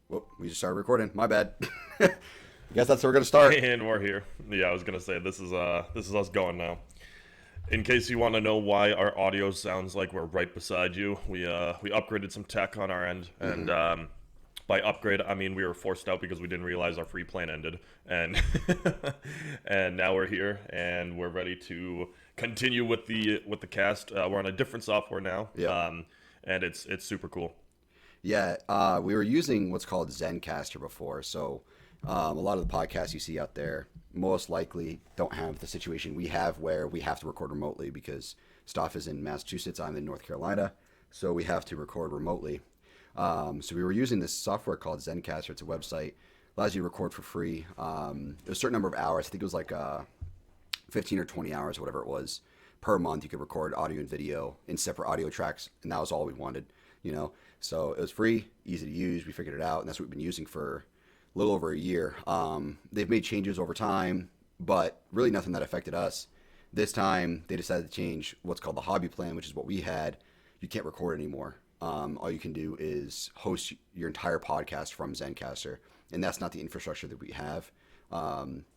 Whoop, we just started recording. My bad. I guess that's where we're gonna start. And we're here. Yeah, I was gonna say this is us going now. In case you want to know why our audio sounds like we're right beside you, we upgraded some tech on our end, and by upgrade I mean we were forced out because we didn't realize our free plan ended, and and now we're here and we're ready to continue with the cast. We're on a different software now, and it's super cool. Yeah, we were using what's called Zencastr before, so a lot of the podcasts you see out there most likely don't have the situation we have where we have to record remotely because Stoph is in Massachusetts, I'm in North Carolina, so we have to record remotely. So we were using this software called Zencastr. It's a website, allows you to record for free. There's a certain number of hours, I think it was like 15 or 20 hours, or whatever it was, per month. You could record audio and video in separate audio tracks, and that was all we wanted, you know. So it was free, easy to use. We figured it out, and that's what we've been using for a little over a year. They've made changes over time, but really nothing that affected us. This time, they decided to change what's called the hobby plan, which is what we had. You can't record anymore. All you can do is host your entire podcast from Zencastr, and that's not the infrastructure that we have.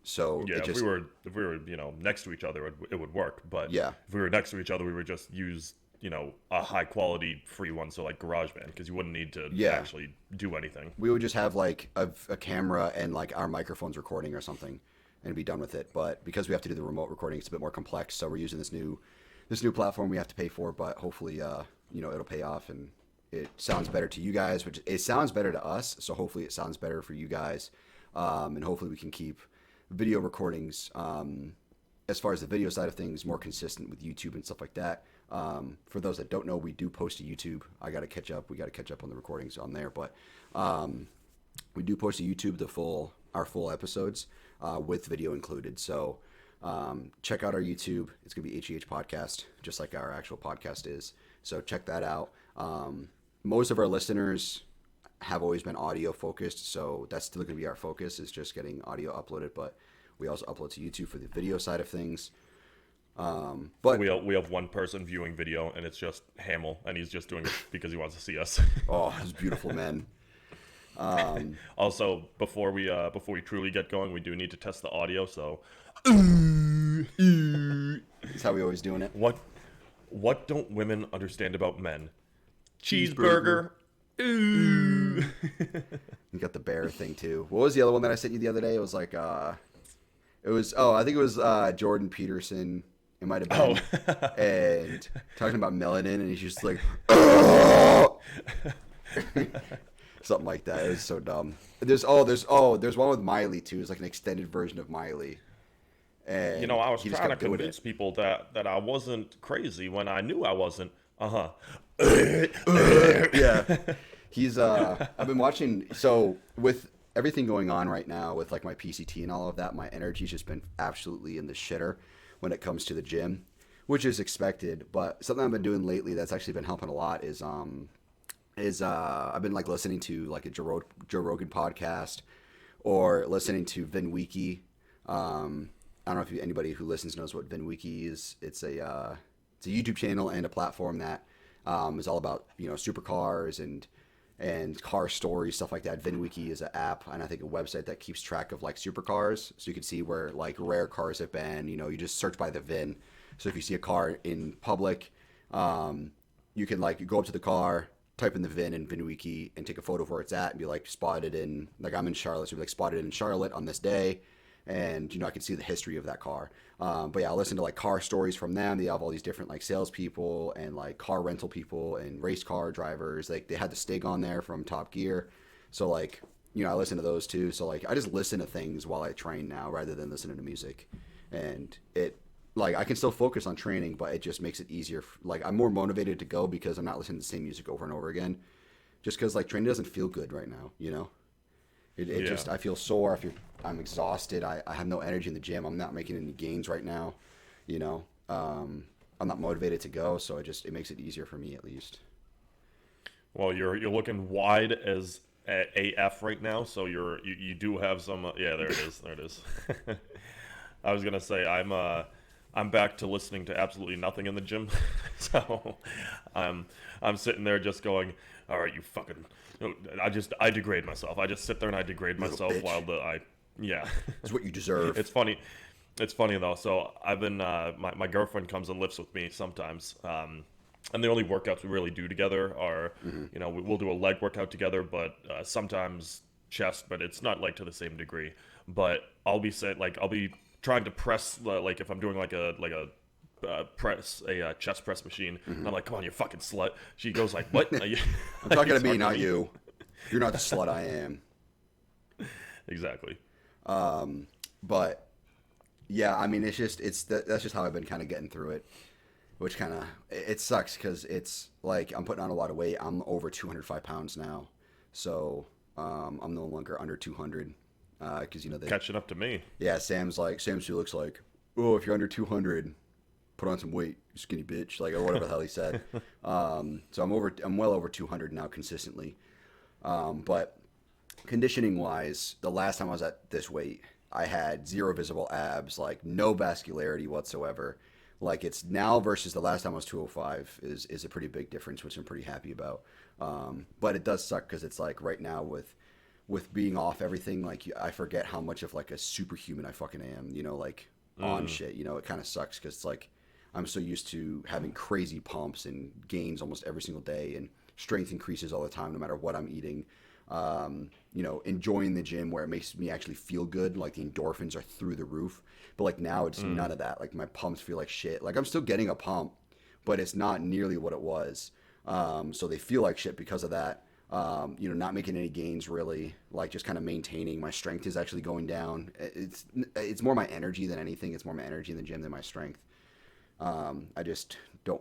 So yeah, if we were next to each other, it would work. But if we were next to each other, we would just use a high quality free one, so like GarageBand, because you wouldn't need to actually do anything. We would just have like a camera and like our microphones recording or something and be done with it. But because we have to do the remote recording, it's a bit more complex. So we're using this new platform we have to pay for, but hopefully it'll pay off and it sounds better to you guys, which it sounds better to us. So hopefully it sounds better for you guys. And hopefully we can keep video recordings, as far as the video side of things, more consistent with YouTube and stuff like that. For those that don't know, we do post to YouTube. We got to catch up on the recordings on there, but we do post to YouTube our full episodes with video included. So check out our YouTube. It's gonna be HGH Podcast, just like our actual podcast is. So check that out. Most of our listeners have always been audio focused, so that's still gonna be our focus, is just getting audio uploaded. But we also upload to YouTube for the video side of things. But we have one person viewing video, and it's just Hamill, and he's just doing it because he wants to see us. Oh, he's beautiful, man. Also, before we truly get going, we do need to test the audio. So that's how we always doing it. What don't women understand about men? Cheeseburger. Ooh. You got the bear thing too. What was the other one that I sent you the other day? It was like I think it was Jordan Peterson. It might have been, and talking about melanin, and he's just like, something like that. It was so dumb. There's one with Miley too. It's like an extended version of Miley. And I was trying to convince people that I wasn't crazy when I knew I wasn't. Yeah. He's I've been watching, so with everything going on right now with like my PCT and all of that, my energy's just been absolutely in the shitter when it comes to the gym, which is expected. But something I've been doing lately that's actually been helping a lot is I've been like listening to like a Joe Rogan podcast or listening to Vin Wiki. I don't know if anybody who listens knows what Vin Wiki is. It's a YouTube channel and a platform that is all about supercars and car stories, stuff like that. VinWiki is an app and I think a website that keeps track of like supercars, so you can see where like rare cars have been. You just search by the VIN. So if you see a car in public, you can like go up to the car, type in the VIN in VinWiki, and take a photo of where it's at and be like spotted in, like I'm in Charlotte, so be like spotted in Charlotte on this day. And I can see the history of that car. But yeah, I listen to like car stories from them. They have all these different like salespeople and like car rental people and race car drivers. Like they had the Stig on there from Top Gear. So like, I listen to those too. So like I just listen to things while I train now rather than listening to music. And it like I can still focus on training, but it just makes it easier. Like I'm more motivated to go because I'm not listening to the same music over and over again. Just because like training doesn't feel good right now, It just, I feel sore. I'm exhausted. I have no energy in the gym. I'm not making any gains right now. I'm not motivated to go, so it makes it easier for me at least. Well, you're looking wide as AF right now, so you do have some. Yeah, there it is. I was gonna say I'm I'm back to listening to absolutely nothing in the gym. So I'm sitting there just going, all right, you fucking, I degrade myself. I just sit there and I degrade myself bitch. while yeah. It's what you deserve. It's funny. It's funny though. So I've been, my girlfriend comes and lifts with me sometimes. And the only workouts we really do together are, you know, we'll do a leg workout together, but sometimes chest, but it's not like to the same degree. But I'll be trying to press, like if I'm doing like a chest press machine. And I'm like, come on, you fucking slut. She goes like, what? I'm talking to me, not you. You're not the slut I am. Exactly. But yeah, I mean, that's just how I've been kind of getting through it, which kind of, it sucks because it's like I'm putting on a lot of weight. I'm over 205 pounds now. So I'm no longer under 200 because, you know, catching up to me. Yeah, Sam still looks like, oh, if you're under 200, put on some weight, you skinny bitch, like, or whatever the hell he said. So I'm well over 200 now consistently. But conditioning wise, the last time I was at this weight, I had zero visible abs, like no vascularity whatsoever. Like it's now versus the last time I was 205 is a pretty big difference, which I'm pretty happy about. But it does suck because it's like right now with being off everything, like I forget how much of like a superhuman I fucking am, you know, like on shit, you know, it kind of sucks because it's like I'm so used to having crazy pumps and gains almost every single day and strength increases all the time no matter what I'm eating. You know, enjoying the gym where it makes me actually feel good, like the endorphins are through the roof. But like now it's none of that. Like my pumps feel like shit. Like I'm still getting a pump, but it's not nearly what it was. So they feel like shit because of that. You know, not making any gains really, like just kind of maintaining. My strength is actually going down. It's more my energy than anything. It's more my energy in the gym than my strength. I just don't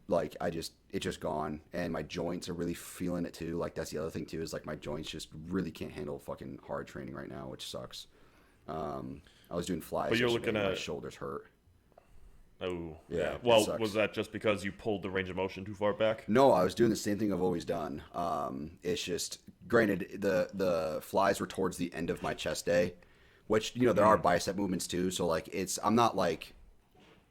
like, it's just gone. And my joints are really feeling it too. Like that's the other thing too, is like my joints just really can't handle fucking hard training right now, which sucks. I was doing flies. But you're looking at my shoulders hurt. Oh, Yeah. Well, was that just because you pulled the range of motion too far back? No, I was doing the same thing I've always done. It's just, granted, the flies were towards the end of my chest day, which, you know, there are bicep movements too. So like, I'm not like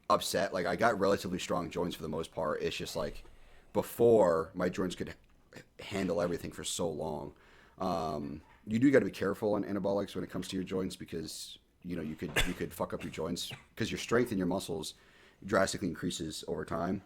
upset. Like I got relatively strong joints for the most part. It's just like before my joints could handle everything for so long. You do got to be careful on anabolics when it comes to your joints because, you know, you could fuck up your joints because your strength in your muscles drastically increases over time.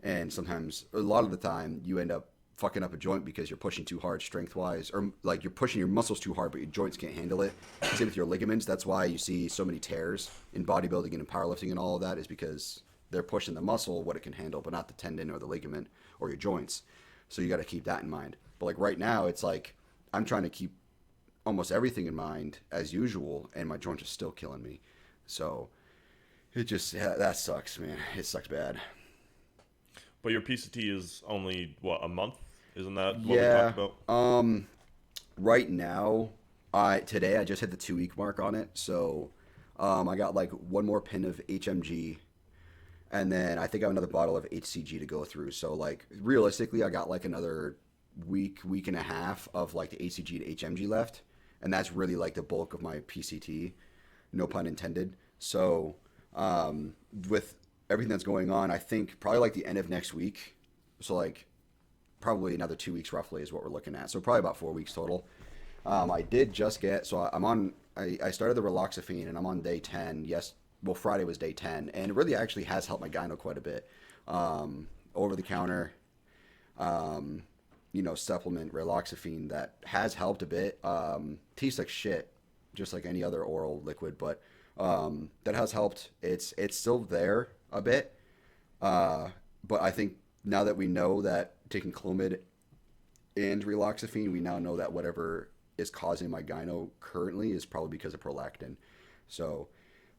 And sometimes, a lot of the time, you end up fucking up a joint because you're pushing too hard strength-wise, or like you're pushing your muscles too hard, but your joints can't handle it. Same with your ligaments. That's why you see so many tears in bodybuilding and in powerlifting and all of that, is because they're pushing the muscle, what it can handle, but not the tendon or the ligament or your joints. So you got to keep that in mind. But like right now, it's like I'm trying to keep almost everything in mind as usual, and my joints are still killing me. So it just, that sucks, man. It sucks bad. But your PCT is only what, a month? Isn't that what we Yeah. talked about? Right now, today I just hit the 2-week mark on it. So I got like one more pin of HMG, and then I think I have another bottle of HCG to go through. So like realistically, I got like another week and a half of like the HCG to HMG left, and that's really like the bulk of my PCT, no pun intended. So with everything that's going on, I think probably like the end of next week, so like probably another 2 weeks roughly is what we're looking at. So probably about 4 weeks total. I did just get, so I started the raloxifene and I'm on day 10. Yes, well, Friday was day 10, and it really actually has helped my gyno quite a bit. Over the counter, you know, supplement raloxifene that has helped a bit. Tastes like shit, just like any other oral liquid, but that has helped. It's still there a bit, but I think now that we know that taking Clomid and raloxifene, we now know that whatever is causing my gyno currently is probably because of prolactin. So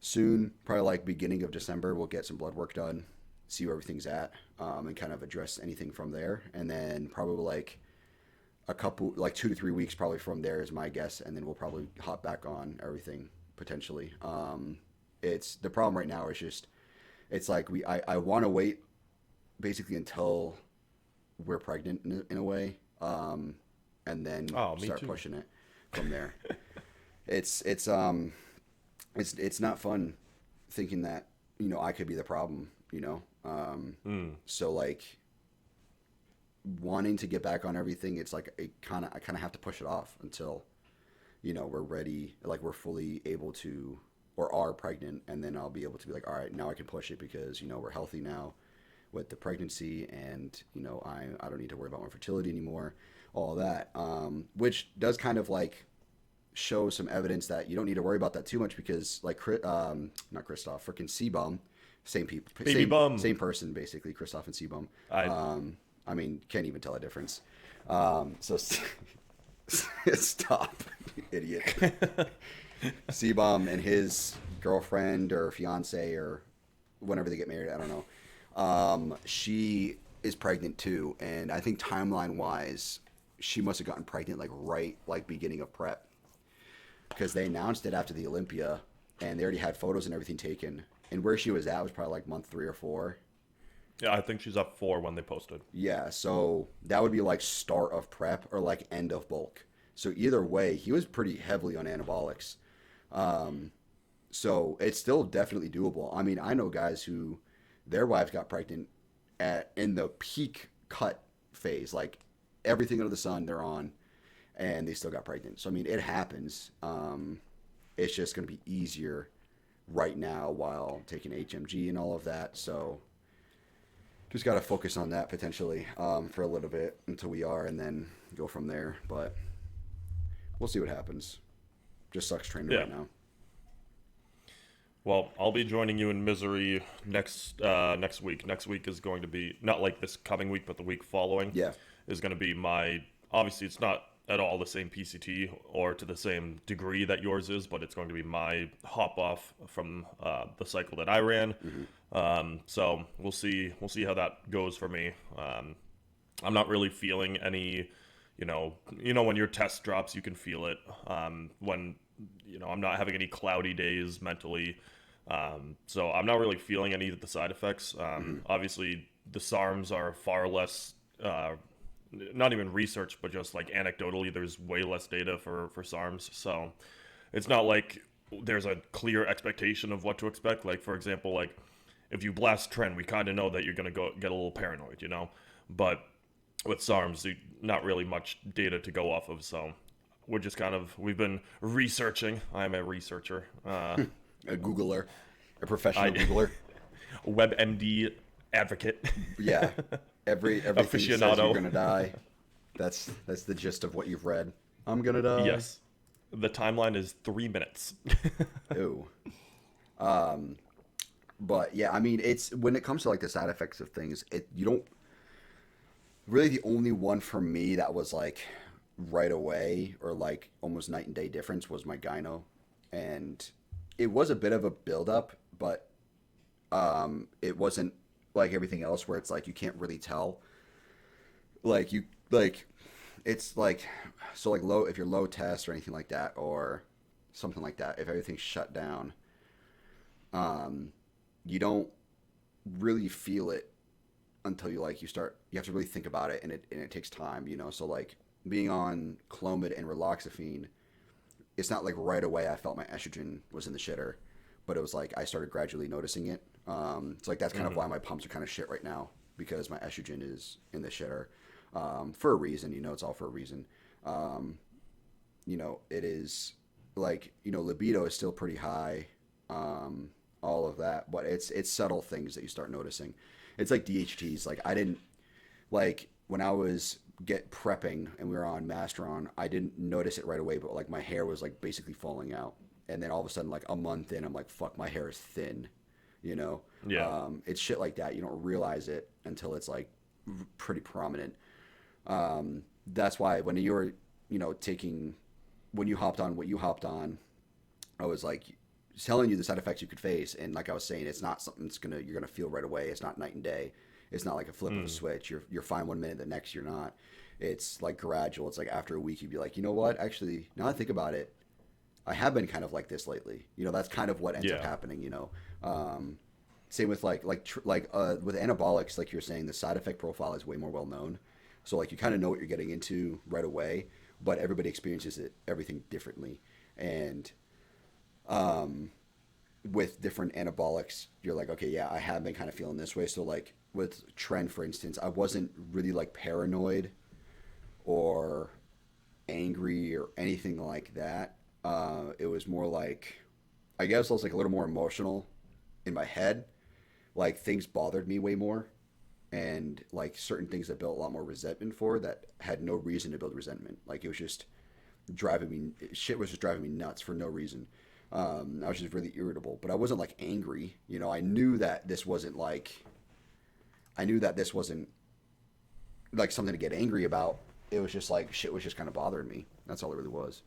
soon, probably like beginning of December, we'll get some blood work done, see where everything's at, and kind of address anything from there. And then probably like a couple, like 2 to 3 weeks probably from there is my guess, and then we'll probably hop back on everything potentially. It's the problem right now is just, it's like I want to wait basically until we're pregnant in a way, and then start pushing it from there. It's not fun thinking that I could be the problem, So like wanting to get back on everything, it's like I kind of have to push it off until, we're ready, like we're fully able to, or are pregnant. And then I'll be able to be like, all right, now I can push it because, we're healthy now with the pregnancy, and, I don't need to worry about my fertility anymore, all that. Which does kind of like show some evidence that you don't need to worry about that too much, because like not Christoph, freaking C-Bum, same people, same person basically, Christoph and C-Bum. I mean, can't even tell a difference. So stop, you idiot. C-Bum and his girlfriend or fiance, or whenever they get married, I don't know. She is pregnant too, and I think timeline wise, she must have gotten pregnant like beginning of prep, because they announced it after the Olympia, and they already had photos and everything taken. And where she was at was probably like month 3 or 4. Yeah, I think she's up 4 when they posted. Yeah, so that would be like start of prep or like end of bulk. So either way, he was pretty heavily on anabolics. So it's still definitely doable. I mean, I know guys who their wives got pregnant in the peak cut phase, like everything under the sun they're on, and they still got pregnant. So I mean, it happens. It's just going to be easier right now while taking HMG and all of that. So just got to focus on that potentially for a little bit until we are, and then go from there. But we'll see what happens. Just sucks training right now. Well, I'll be joining you in misery next week. Next week is going to be, not like this coming week, but the week following. Yeah. Is going to be my, obviously it's not at all the same PCT or to the same degree that yours is, but it's going to be my hop off from the cycle that I ran. Mm-hmm. So we'll see how that goes for me. I'm not really feeling any, when your test drops, you can feel it. When, I'm not having any cloudy days mentally. So I'm not really feeling any of the side effects. Obviously the SARMs are far less, not even research, but just like anecdotally, there's way less data for SARMs. So it's not like there's a clear expectation of what to expect. Like, for example, like if you blast trend, we kind of know that you're going to go get a little paranoid, but with SARMs, not really much data to go off of. So we're just we've been researching. I'm a researcher. A Googler, a professional Googler. WebMD advocate. Yeah. Everything aficionado. says you're gonna die. That's the gist of what you've read. I'm gonna die. Yes. The timeline is 3 minutes. Ooh. But yeah, I mean, it's when it comes to like the side effects of things, you don't really, the only one for me that was like right away or like almost night and day difference was my gyno, and it was a bit of a buildup, but it wasn't like everything else where it's like you can't really tell. It's like, so like low, if you're low test or anything like that or something like that, if everything's shut down, you don't really feel it until you have to really think about it, and it takes time, so like being on Clomid and Raloxifene, it's not like right away I felt my estrogen was in the shitter, but it was like I started gradually noticing it. So like that's kind of why my pumps are kind of shit right now, because my estrogen is in the shitter for a reason. It's all for a reason. It is like, libido is still pretty high, all of that, but it's subtle things that you start noticing. It's like DHTs. Like I didn't, like when I was prepping and we were on Masteron, I didn't notice it right away, but like my hair was like basically falling out. And then all of a sudden, like a month in, I'm like, fuck, my hair is thin, Yeah. It's shit like that. You don't realize it until it's like pretty prominent. That's why when you were, when you hopped on what you hopped on, I was like telling you the side effects you could face. And like I was saying, it's not something you're going to feel right away. It's not night and day. It's not like a flip of a switch. You're fine 1 minute, the next you're not. It's like gradual. It's like after a week, you'd be like, you know what? Actually, now I think about it, I have been kind of like this lately. That's kind of what ends up happening. Same with with anabolics, like you're saying, the side effect profile is way more well known. So like you kind of know what you're getting into right away, but everybody experiences everything differently. And with different anabolics, you're like, okay, yeah, I have been kind of feeling this way. So like with Trend, for instance, I wasn't really like paranoid or angry or anything like that. It was more like, I guess I was like a little more emotional in my head. Like things bothered me way more, and like certain things I built a lot more resentment for that had no reason to build resentment. Like it was just driving me, shit was just driving me nuts for no reason. I was just really irritable, but I wasn't like angry. You know, I knew that this wasn't like something to get angry about. It was just like shit was just kind of bothering me. That's all it really was.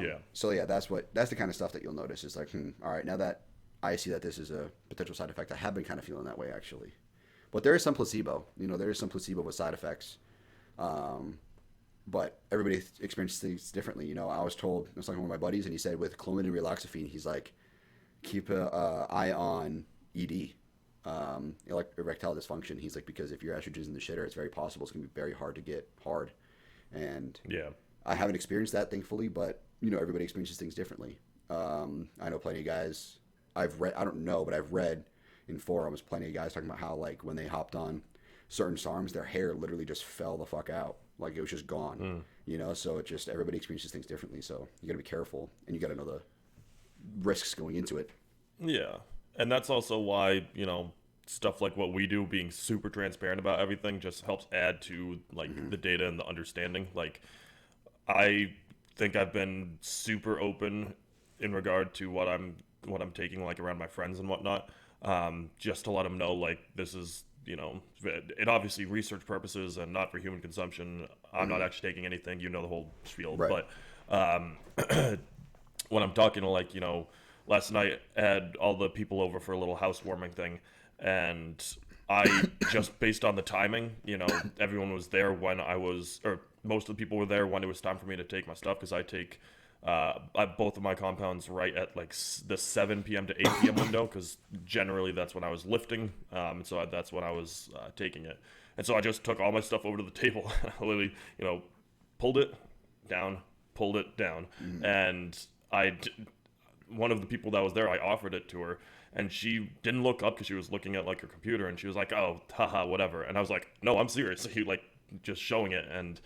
Yeah. So yeah, that's the kind of stuff that you'll notice is like, all right, now that I see that this is a potential side effect, I have been kind of feeling that way actually. But there is some placebo. You know, there is some placebo with side effects. But everybody experiences things differently. You know, I was talking with one of my buddies, and he said with Clomid and Relaxafine, he's like, keep an eye on ED, erectile dysfunction. He's like, because if your estrogen's in the shitter, it's very possible it's going to be very hard to get hard. And Yeah. I haven't experienced that, thankfully, but, you know, everybody experiences things differently. I know plenty of guys, I don't know, but I've read in forums plenty of guys talking about how, like, when they hopped on certain SARMs, their hair literally just fell the fuck out. Like it was just gone, you know. So it just everybody experiences things differently. So you got to be careful, and you got to know the risks going into it. Yeah, and that's also why, you know, stuff like what we do, being super transparent about everything, just helps add to like the data and the understanding. Like, I think I've been super open in regard to what I'm taking, like around my friends and whatnot, just to let them know like this is, you know, it obviously research purposes and not for human consumption. I'm not actually taking anything, you know, the whole spiel. Right. But when I'm talking to, like, you know, last night I had all the people over for a little housewarming thing, and I just based on the timing, you know, everyone was there when or most of the people were there when it was time for me to take my stuff, because I take both of my compounds right at like the 7 p.m. to 8 p.m. window, because generally that's when I was lifting, so that's when I was taking it. And so I just took all my stuff over to the table. I literally, you know, pulled it down, and one of the people that was there, I offered it to her, and she didn't look up because she was looking at like her computer, and she was like, "Oh, haha, whatever." And I was like, "No, I'm serious." Like just showing it, and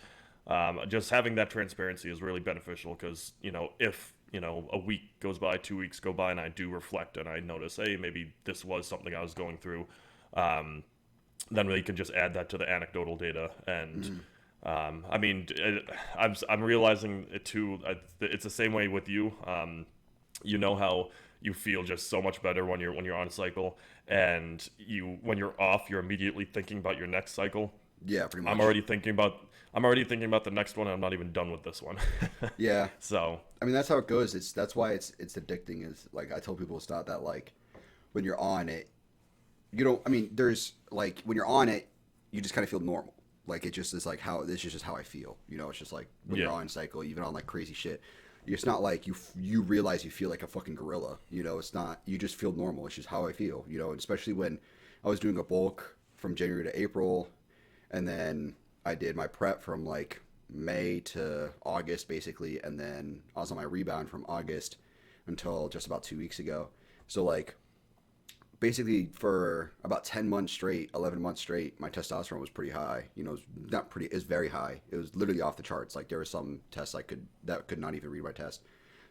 just having that transparency is really beneficial, because, you know, if, you know, a week goes by, 2 weeks go by, and I do reflect and I notice, hey, maybe this was something I was going through, then we can just add that to the anecdotal data. And I mean, I'm realizing it too. It's the same way with you. You know how you feel just so much better when you're on a cycle, and when you're off, you're immediately thinking about your next cycle. Yeah, pretty much. I'm already thinking about the next one, and I'm not even done with this one. Yeah. So I mean, that's how it goes. That's why it's addicting. Is like I tell people, it's not that like when you're on it, you don't. I mean, there's like when you're on it, you just kind of feel normal. Like it just is like how this is just how I feel. You know, it's just like when you're on cycle, even on like crazy shit. It's not like you realize you feel like a fucking gorilla. You know, it's not. You just feel normal. It's just how I feel. You know, and especially when I was doing a bulk from January to April, and then I did my prep from like May to August basically, and then I was on my rebound from August until just about 2 weeks ago. So like basically for about 10 months straight, 11 months straight, my testosterone was pretty high. You know, it was very high. It was literally off the charts. Like there were some tests that could not even read my test.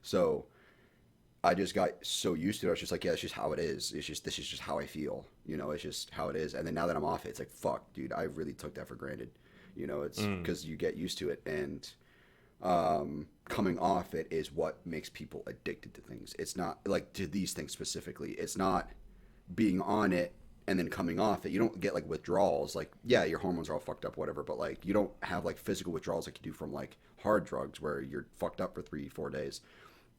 So I just got so used to it. I was just like, yeah, it's just how it is. This is just how I feel. You know, it's just how it is. And then now that I'm off it, it's like, fuck, dude, I really took that for granted. You know, it's because you get used to it, and coming off it is what makes people addicted to things. It's not like to these things specifically. It's not being on it and then coming off it. You don't get like withdrawals. Like, yeah, your hormones are all fucked up, whatever, but like you don't have like physical withdrawals like you do from like hard drugs where you're fucked up for 3-4 days.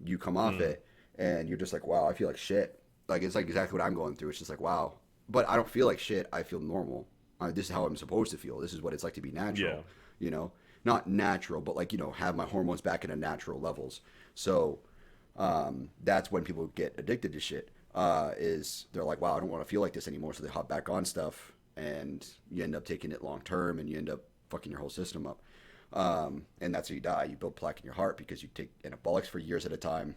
You come off it and you're just like, wow, I feel like shit. Like it's like exactly what I'm going through. It's just like, wow, but I don't feel like shit. I feel normal. This is how I'm supposed to feel. This is what it's like to be natural. Yeah. You know, not natural, but like, you know, have my hormones back in a natural levels. So that's when people get addicted to shit. Is they're like, wow, I don't want to feel like this anymore. So they hop back on stuff, and you end up taking it long term, and you end up fucking your whole system up. And that's how you die. You build plaque in your heart because you take anabolics for years at a time.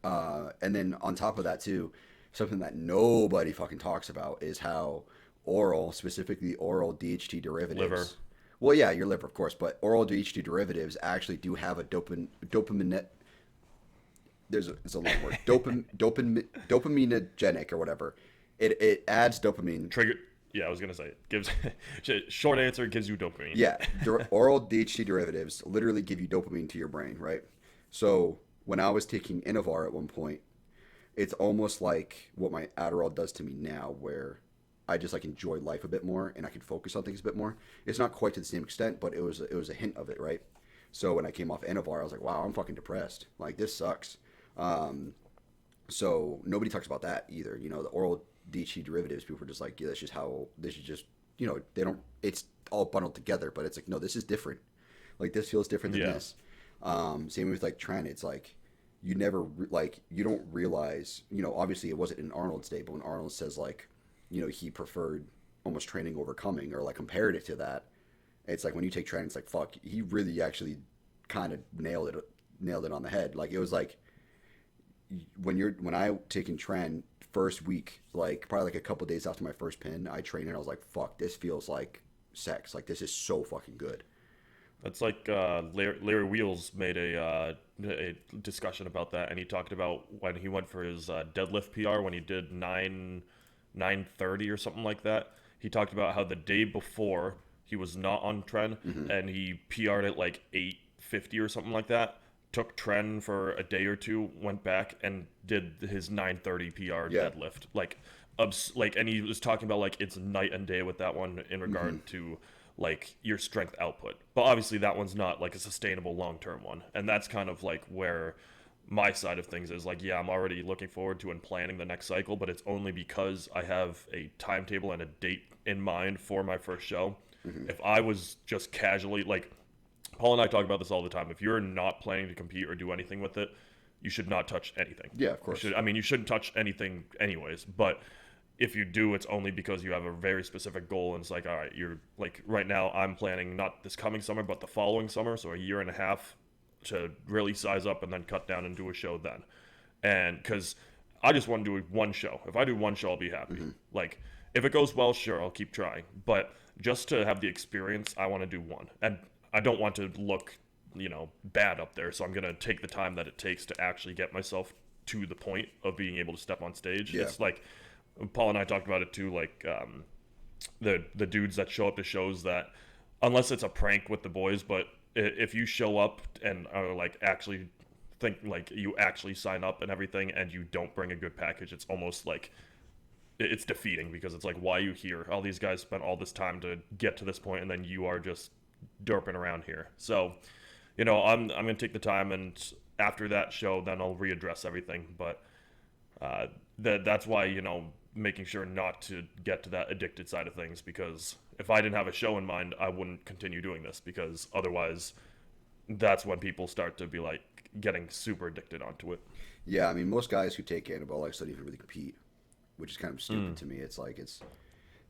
And then on top of that too, something that nobody fucking talks about is how oral, specifically oral DHT derivatives. Liver. Well, yeah, your liver, of course, but oral DHT derivatives actually do have a dopamine. It's a long word. Dopaminogenic or whatever. It adds dopamine. Trigger. Yeah, I was gonna say it gives. Short answer, gives you dopamine. Yeah, oral DHT derivatives literally give you dopamine to your brain, right? So when I was taking Innovar at one point, it's almost like what my Adderall does to me now, where I just like enjoy life a bit more and I can focus on things a bit more. It's not quite to the same extent, but it was a hint of it, right? So when I came off Innovar, I was like, wow, I'm fucking depressed. Like, this sucks. So nobody talks about that either. You know, the oral DHT derivatives, people are just like, yeah, this is just, you know, it's all bundled together, but it's like, no, this is different. Like, this feels different than this. Same with like Trent. It's like, you don't realize, you know, obviously it wasn't in Arnold's day, but when Arnold says like, you know, he preferred almost training over coming, or like compared it to that, it's like when you take Trent, it's like, fuck, he really actually kind of nailed it on the head. Like, it was like, when I taken Trent first week, like probably like a couple days after my first pin, I trained and I was like, fuck, this feels like sex. Like, this is so fucking good. That's like Larry Wheels made a discussion about that, and he talked about when he went for his deadlift PR when he did 930 or something like that. He talked about how the day before he was not on trend, and he PR'd at like 850 or something like that. Took trend for a day or two, went back and did his 930 PR deadlift. Like, and he was talking about like it's night and day with that one in regard to like your strength output. But obviously that one's not like a sustainable long-term one. And that's kind of like where my side of things is like, yeah, I'm already looking forward to and planning the next cycle, but it's only because I have a timetable and a date in mind for my first show. If I was just casually, like, Paul and I talk about this all the time. If you're not planning to compete or do anything with it, you should not touch anything. Yeah, of course. You shouldn't touch anything anyways, but if you do, it's only because you have a very specific goal, and it's like, all right, you're like, right now I'm planning not this coming summer, but the following summer, so a year and a half to really size up and then cut down and do a show then. And because I just want to do one show. If I do one show, I'll be happy. Like, if it goes well, sure, I'll keep trying. But just to have the experience, I want to do one. And I don't want to look, you know, bad up there, so I'm going to take the time that it takes to actually get myself to the point of being able to step on stage. Yeah. It's like, Paul and I talked about it too, like the dudes that show up to shows that, unless it's a prank with the boys, but if you show up and are like actually think like you actually sign up and everything and you don't bring a good package, it's almost like it's defeating, because it's like, why are you here? All these guys spent all this time to get to this point, and then you are just derping around here. So, you know, I'm gonna take the time, and after that show, then I'll readdress everything. But that's why, you know, making sure not to get to that addicted side of things, because if I didn't have a show in mind, I wouldn't continue doing this, because otherwise that's when people start to be like getting super addicted onto it. Yeah, I mean, most guys who take anabolics don't even really compete, which is kind of stupid to me. It's like, if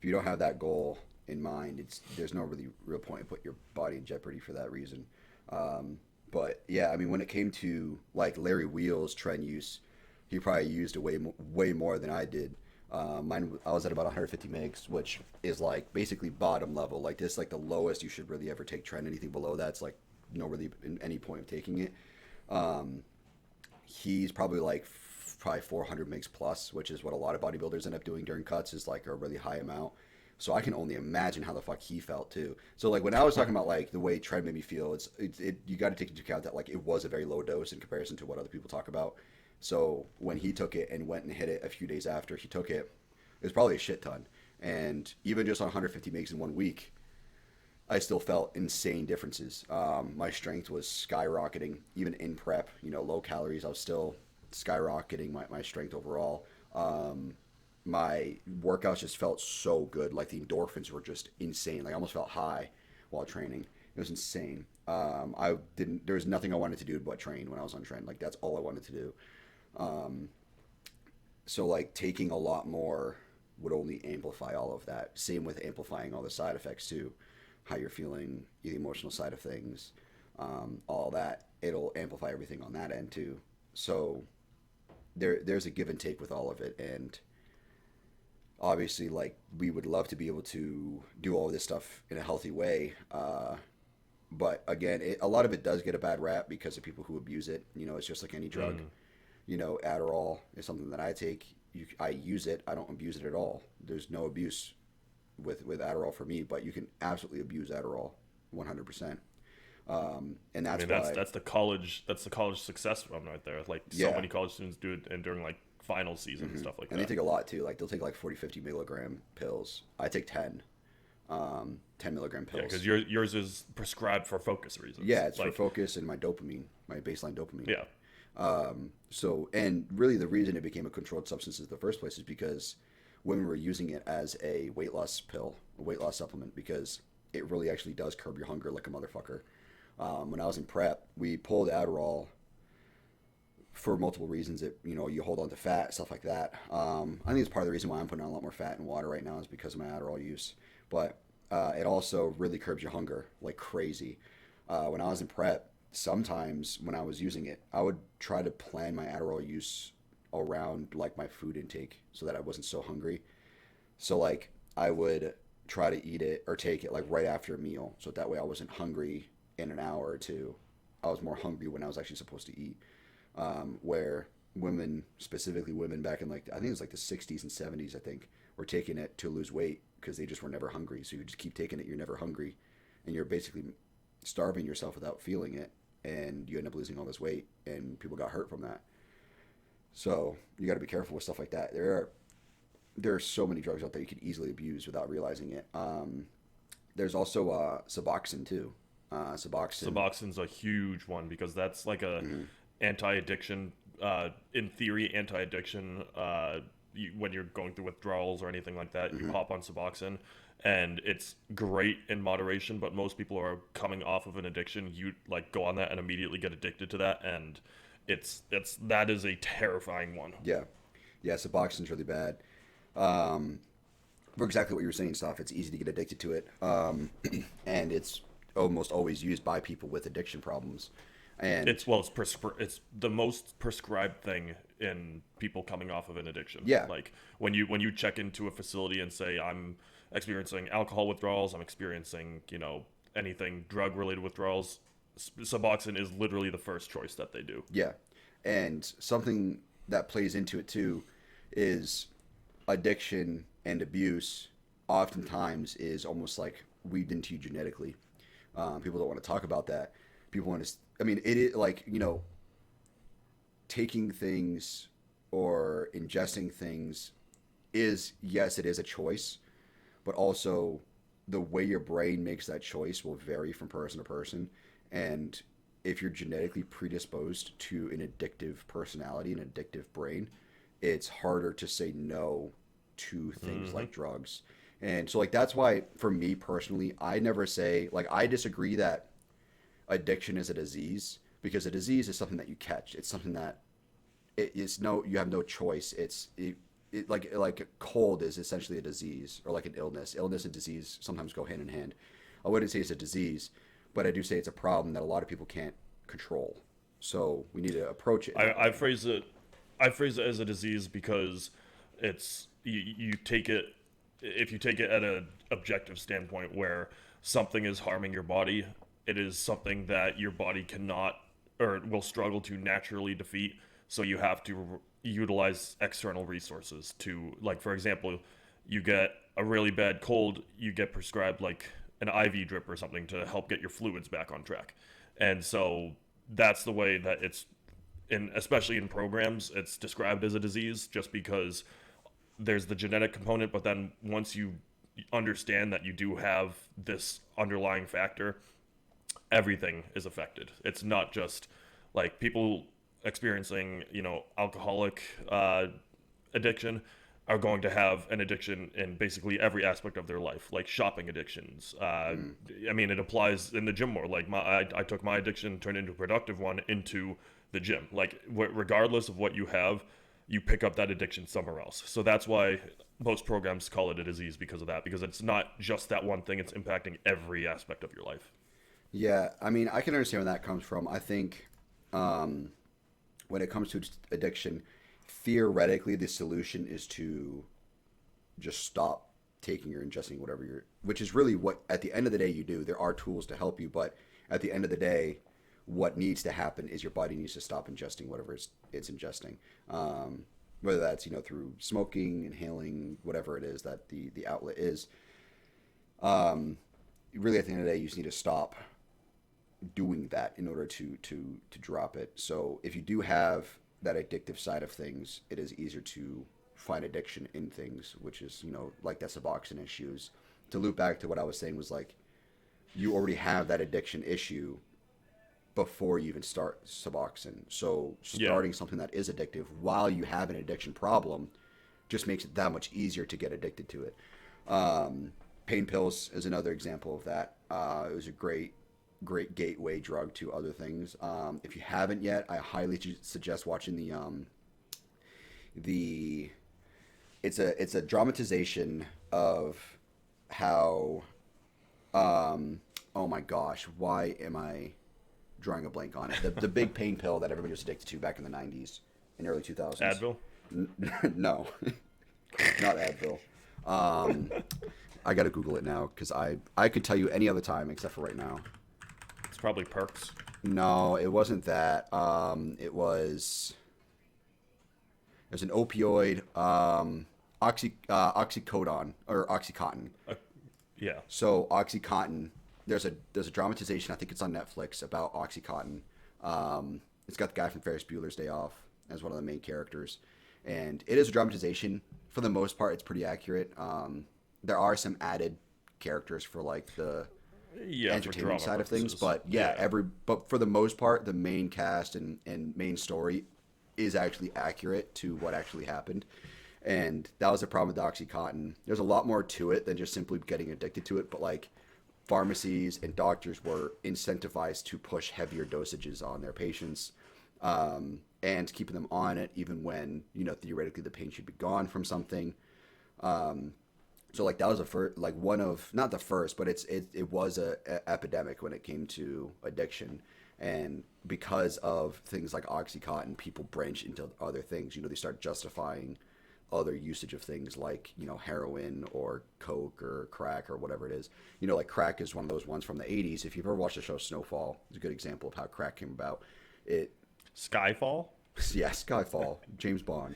you don't have that goal in mind, there's no really real point in putting your body in jeopardy for that reason. But yeah, I mean, when it came to like Larry Wheels' trend use, he probably used it way more than I did. I was at about 150 megs, which is like basically bottom level. Like, this, like the lowest you should really ever take trend. Anything below that's like no really in any point of taking it. He's probably like 400 megs plus, which is what a lot of bodybuilders end up doing during cuts, is like a really high amount. So I can only imagine how the fuck he felt too. So like, when I was talking about like the way trend made me feel, you got to take into account that like it was a very low dose in comparison to what other people talk about. So when he took it and went and hit it a few days after he took it, it was probably a shit ton. And even just on 150 megs in 1 week, I still felt insane differences. My strength was skyrocketing, even in prep. You know, low calories, I was still skyrocketing my strength overall. My workouts just felt so good. Like, the endorphins were just insane. Like, I almost felt high while training. It was insane. There was nothing I wanted to do but train when I was on trend. Like, that's all I wanted to do. So like, taking a lot more would only amplify all of that. Same with amplifying all the side effects too. How you're feeling, the emotional side of things, all that. It'll amplify everything on that end too. So there's a give and take with all of it, and obviously, like, we would love to be able to do all of this stuff in a healthy way. But again, a lot of it does get a bad rap because of people who abuse it. You know, it's just like any drug. You know, Adderall is something that I take. I use it. I don't abuse it at all. There's no abuse with Adderall for me, but you can absolutely abuse Adderall 100%. And that's why that's the college success one right there. Like so many college students do it, and during like final season and stuff like that. And they take a lot too. Like they'll take like 40-50 milligram pills. I take 10 milligram pills. Yeah, because yours is prescribed for focus reasons. Yeah, it's like, for focus and my dopamine, my baseline dopamine. Yeah. So, and really the reason it became a controlled substance in the first place is because women were using it as a weight loss pill, a weight loss supplement, because it really actually does curb your hunger like a motherfucker. When I was in prep, we pulled Adderall for multiple reasons. You hold on to fat, stuff like that. I think it's part of the reason why I'm putting on a lot more fat and water right now is because of my Adderall use. But it also really curbs your hunger like crazy. When I was in prep, sometimes when I was using it, I would try to plan my Adderall use around like my food intake so that I wasn't so hungry. So like I would try to eat it or take it like right after a meal, so that way I wasn't hungry in an hour or two. I was more hungry when I was actually supposed to eat. Where women, specifically women back in like, I think it was like the 60s and 70s, I think, were taking it to lose weight because they just were never hungry. So you just keep taking it, you're never hungry, and you're basically starving yourself without feeling it, and you end up losing all this weight, and people got hurt from that. So you got to be careful with stuff like that. There are so many drugs out there you could easily abuse without realizing it. There's also Suboxone too. Suboxone's a huge one because that's like a anti-addiction, in theory, anti-addiction. When you're going through withdrawals or anything like that, you hop on Suboxone, and it's great in moderation. But most people are coming off of an addiction. You like go on that and immediately get addicted to that, and that is a terrifying one. Yeah, Suboxone's really bad. For exactly what you were saying, Stoph, it's easy to get addicted to it, and it's almost always used by people with addiction problems. And it's the most prescribed thing in people coming off of an addiction. Yeah. Like when you check into a facility and say, I'm experiencing alcohol withdrawals, I'm experiencing, anything drug related withdrawals, Suboxone is literally the first choice that they do. Yeah. And something that plays into it too is addiction and abuse oftentimes is almost like weaved into you genetically. People don't want to talk about that. People want to, it is like, taking things or ingesting things is, yes, it is a choice, but also the way your brain makes that choice will vary from person to person. And if you're genetically predisposed to an addictive personality, an addictive brain, it's harder to say no to things like drugs. And so, like, that's why, for me personally, I never say, like, I disagree that addiction is a disease, because a disease is something that you catch. It's something that you have no choice. Like a cold is essentially a disease, or like an illness. Illness and disease sometimes go hand in hand. I wouldn't say it's a disease, but I do say it's a problem that a lot of people can't control. So we need to approach it. I phrase it as a disease because it's you take it, if you take it at an objective standpoint where something is harming your body, it is something that your body cannot or will struggle to naturally defeat. So you have to utilize external resources to, like, for example, you get a really bad cold, you get prescribed like an IV drip or something to help get your fluids back on track. And so that's the way that especially in programs, it's described as a disease, just because there's the genetic component, but then once you understand that you do have this underlying factor, everything is affected. It's not just like people experiencing, alcoholic addiction are going to have an addiction in basically every aspect of their life, like shopping addictions. It applies in the gym more. Like I took my addiction, turned into a productive one, into the gym. Like regardless of what you have, you pick up that addiction somewhere else. So that's why most programs call it a disease, because of that, because it's not just that one thing, it's impacting every aspect of your life. Yeah, I can understand where that comes from. I think when it comes to addiction, theoretically the solution is to just stop taking or ingesting whatever which is really what at the end of the day you do. There are tools to help you, but at the end of the day, what needs to happen is your body needs to stop ingesting whatever it's ingesting. Whether that's, through smoking, inhaling, whatever it is that the outlet is. Really at the end of the day, you just need to stop doing that in order to drop it. So if you do have that addictive side of things, it is easier to find addiction in things, which is, like that Suboxone issues. To loop back to what I was saying was like, you already have that addiction issue before you even start Suboxone. So starting something that is addictive while you have an addiction problem just makes it that much easier to get addicted to it. Pain pills is another example of that. It was a great gateway drug to other things. If you haven't yet, I highly suggest watching it's a dramatization of how oh my gosh, why am I drawing a blank on it? The big pain pill that everybody was addicted to back in the 90s and early 2000s. Advil? No, not Advil. I got to Google it now because I could tell you any other time except for right now. It's probably Perks. No, it wasn't that. It was an opioid, oxycodone or OxyContin. Yeah. So OxyContin, there's a dramatization. I think it's on Netflix about OxyContin. It's got the guy from Ferris Bueller's Day Off as one of the main characters, and it is a dramatization. For the most part, it's pretty accurate. There are some added characters for like the entertainment side of things, but but for the most part, the main cast and main story is actually accurate to what actually happened. And that was the problem with OxyContin. There's a lot more to it than just simply getting addicted to it, but like pharmacies and doctors were incentivized to push heavier dosages on their patients, and keeping them on it even when, theoretically the pain should be gone from something. So like that was one of, not the first, but it was a epidemic when it came to addiction. And because of things like OxyContin, people branch into other things. They start justifying other usage of things like, heroin or coke or crack or whatever it is. Like crack is one of those ones from the 80s. If you've ever watched the show Snowfall, it's a good example of how crack came about. Skyfall? Yeah, Skyfall, James Bond.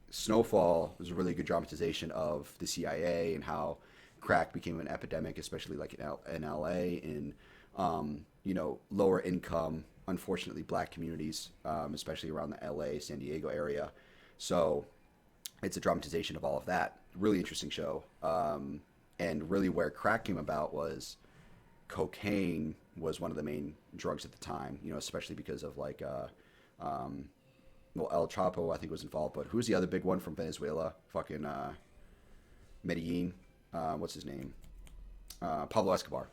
Snowfall was a really good dramatization of the CIA and how crack became an epidemic, especially like in LA, in lower income, unfortunately, black communities, especially around the LA, San Diego area. So it's a dramatization of all of that. Really interesting show. And really where crack came about was cocaine was one of the main drugs at the time, especially because of like, El Chapo, I think, was involved, but who's the other big one from Venezuela? Fucking Medellin. What's his name? Pablo Escobar.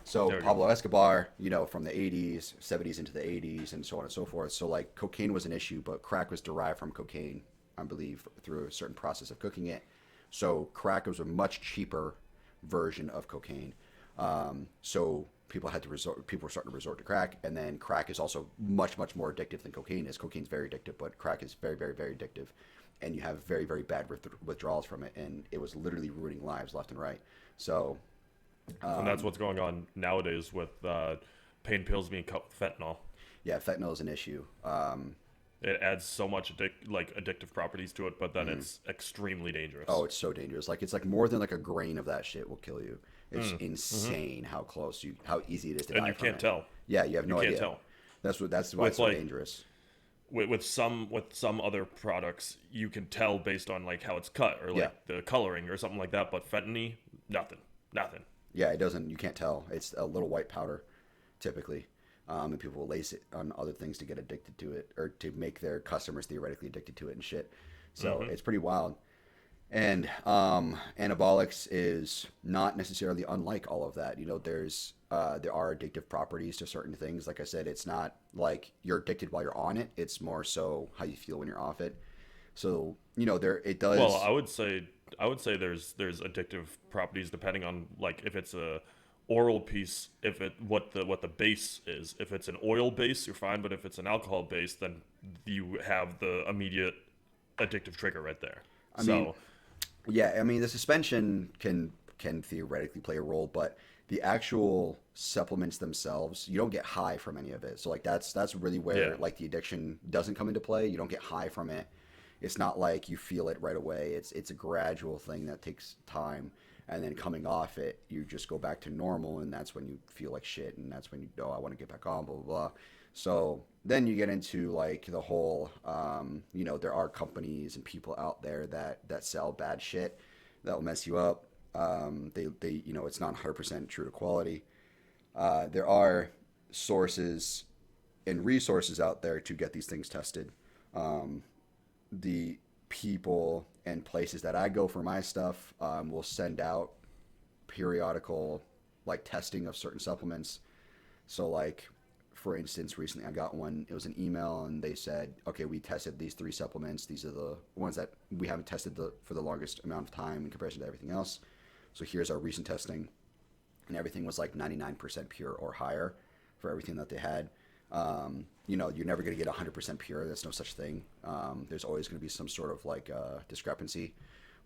So Pablo Escobar, from the 80s, 70s into the 80s, and so on and so forth. So like cocaine was an issue, but crack was derived from cocaine, I believe, through a certain process of cooking it. So crack was a much cheaper version of cocaine. So people were starting to resort to crack, and then crack is also much, much more addictive than cocaine is. Cocaine's very addictive, but crack is very, very, very addictive, and you have very, very bad withdrawals from it, and it was literally ruining lives left and right. So, and that's what's going on nowadays with pain pills being cut with fentanyl. Yeah, fentanyl is an issue. It adds so much addictive properties to it, but then it's extremely dangerous. Oh, it's so dangerous. Like it's like more than like a grain of that shit will kill you. It's insane how easy it is to die from it. And you can't tell. Yeah, you have no idea. You can't tell. That's why it's so dangerous. With some other products, you can tell based on like how it's cut or like the coloring or something like that. But fentanyl, nothing. Yeah, it doesn't. You can't tell. It's a little white powder, typically, and people will lace it on other things to get addicted to it or to make their customers theoretically addicted to it and shit. So it's pretty wild. And anabolics is not necessarily unlike all of that. There are addictive properties to certain things. Like I said, it's not like you're addicted while you're on it. It's more so how you feel when you're off it. So it does. Well, I would say there's addictive properties depending on like if it's a oral piece, if it what the base is. If it's an oil base, you're fine, but if it's an alcohol base, then you have the immediate addictive trigger right there. I mean, the suspension can theoretically play a role, but the actual supplements themselves, you don't get high from any of it. So like that's really where like the addiction doesn't come into play. You don't get high from it. It's not like you feel it right away. It's a gradual thing that takes time. And then coming off it, you just go back to normal, and that's when you feel like shit, and that's when you go, I want to get back on, blah, blah, blah. So then you get into like the whole, there are companies and people out there that sell bad shit that will mess you up. They it's not 100% true to quality. There are sources and resources out there to get these things tested. The people and places that I go for my stuff will send out periodical like testing of certain supplements. So like, for instance, recently I got one, it was an email, and they said, okay, we tested these 3 supplements. These are the ones that we haven't tested for the longest amount of time in comparison to everything else. So here's our recent testing. And everything was like 99% pure or higher for everything that they had. You're never going to get 100% pure. There's no such thing. There's always going to be some sort of like discrepancy.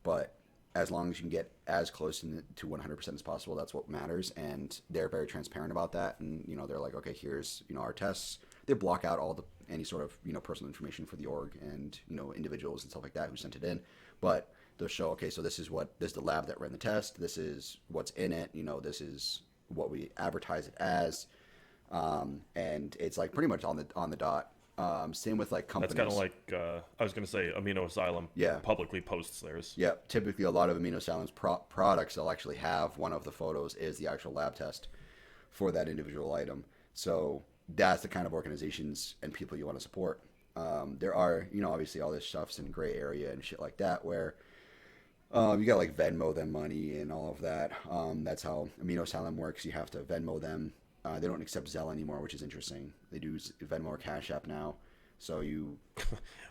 But as long as you can get as close to 100% as possible, that's what matters. And they're very transparent about that. And, they're like, okay, here's, our tests. They block out any sort of, personal information for the org and, individuals and stuff like that who sent it in. But they'll show, okay, so this is the lab that ran the test. This is what's in it. This is what we advertise it as. And it's like pretty much on the dot. Same with like companies. That's kind of like I was going to say Amino Asylum publicly posts theirs. Yeah, typically a lot of Amino Asylum's products, they'll actually have one of the photos is the actual lab test for that individual item. So that's the kind of organizations and people you want to support. There are, obviously all this stuff's in gray area and shit like that where you got like Venmo them money and all of that. That's how Amino Asylum works. You have to Venmo them. They don't accept Zelle anymore, which is interesting. They do Venmo or Cash App now. So you...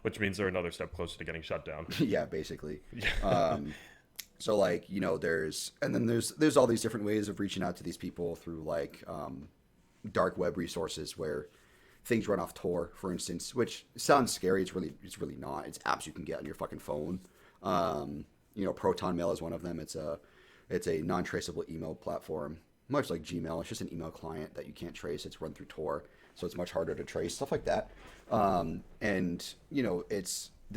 Which means they're another step closer to getting shut down. Yeah, basically. So like, there's all these different ways of reaching out to these people through like dark web resources where things run off Tor, for instance, which sounds scary. It's really not. It's apps you can get on your fucking phone. Proton Mail is one of them. It's a non-traceable email platform. Much like Gmail, it's just an email client that you can't trace. It's run through Tor, so it's much harder to trace, stuff like that. There's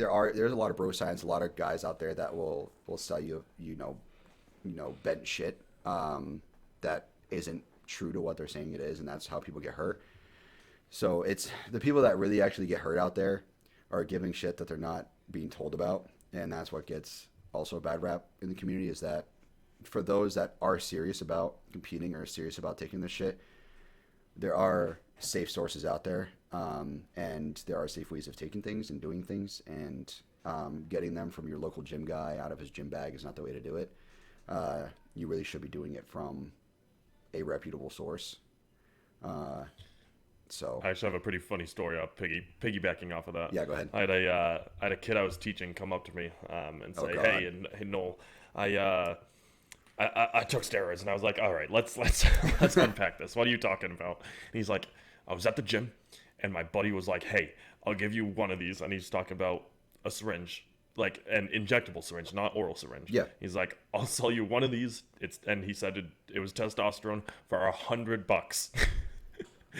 a lot of bro science, a lot of guys out there that will sell you, bent shit that isn't true to what they're saying it is, and that's how people get hurt. So it's the people that really actually get hurt out there are giving shit that they're not being told about, and that's what gets also a bad rap in the community is that for those that are serious about competing or serious about taking this shit, there are safe sources out there, and there are safe ways of taking things and doing things, and getting them from your local gym guy out of his gym bag is not the way to do it. You really should be doing it from a reputable source. So I actually have a pretty funny story piggybacking off of that. Yeah, go ahead. I had a kid I was teaching come up to me and say, hey Noel, I took steroids, and I was like, all right, let's unpack this. What are you talking about? And he's like, I was at the gym, and my buddy was like, hey, I'll give you one of these. And he's talking about a syringe, like an injectable syringe, not oral syringe. Yeah. He's like, I'll sell you one of these. And he said it was testosterone for $100.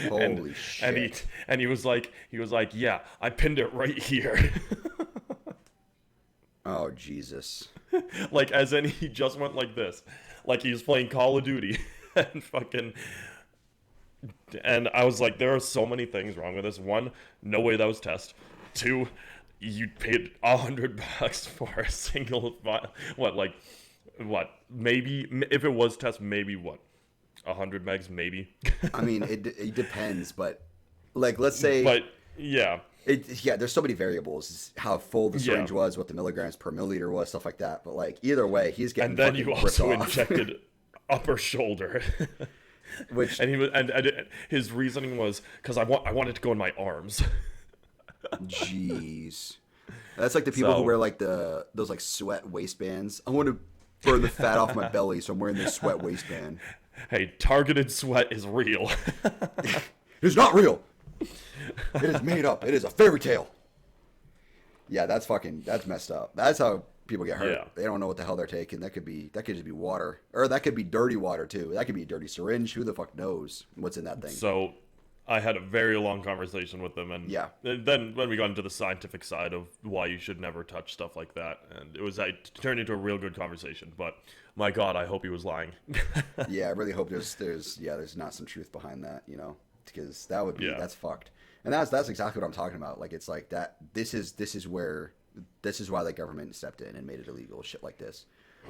Holy shit. And he was like, yeah, I pinned it right here. Oh, Jesus. Like, as in he just went like this. Like he was playing Call of Duty and fucking... And I was like, there are so many things wrong with this. One, no way that was test. Two, you paid $100 for a single... What? Maybe, if it was test, maybe what? 100 megs, maybe? I mean, it depends, but... Like, let's say... But, yeah... there's so many variables. How full the syringe was, what the milligrams per milliliter was, stuff like that. But like either way, he's getting. And then you also injected upper shoulder, and his reasoning was because I wanted to go in my arms. Jeez, that's like the people who wear like those like sweat waistbands. I want to burn the fat off my belly, so I'm wearing this sweat waistband. Hey, targeted sweat is real. It's not real. It is made up. It is a fairy tale. Yeah, that's messed up. That's how people get hurt. Yeah. They don't know what the hell they're taking. That could just be water, or that could be dirty water too. That could be a dirty syringe. Who the fuck knows what's in that thing? So I had a very long conversation with them, and Yeah. then when we got into the scientific side of why you should never touch stuff like that, and it turned into a real good conversation. But my God, I hope he was lying. Yeah, I really hope there's not some truth behind that, because that would be that's fucked. And that's exactly what I'm talking about. Like, it's like that. This is why the government stepped in and made it illegal. Shit like this.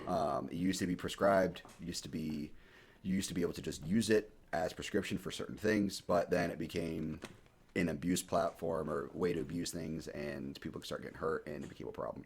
It used to be prescribed. You used to be able to just use it as prescription for certain things, but then it became an abuse platform or way to abuse things, and people could start getting hurt, and it became a problem.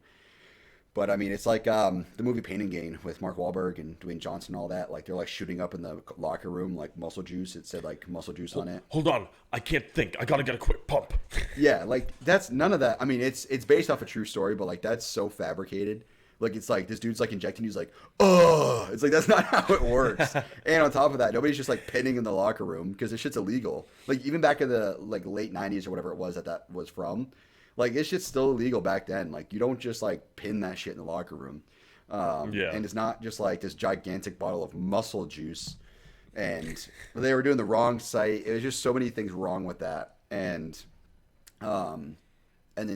But I mean, it's like the movie Pain and Gain with Mark Wahlberg and Dwayne Johnson and all that. Like, they're like shooting up in the locker room like muscle juice. It said like muscle juice on it. Hold on, I can't think. I gotta get a quick pump. Yeah, like that's none of that. I mean, it's based off a true story, but like that's so fabricated. Like, it's like this dude's like injecting. He's like, oh, it's like that's not how it works. And on top of that, nobody's just like pinning in the locker room because this shit's illegal. Like, even back in the like late '90s or whatever it was that was from. Like, this shit's still illegal back then. Like, you don't just, like, pin that shit in the locker room. And it's not just, like, this gigantic bottle of muscle juice. And they were doing the wrong site. It was just so many things wrong with that. And then,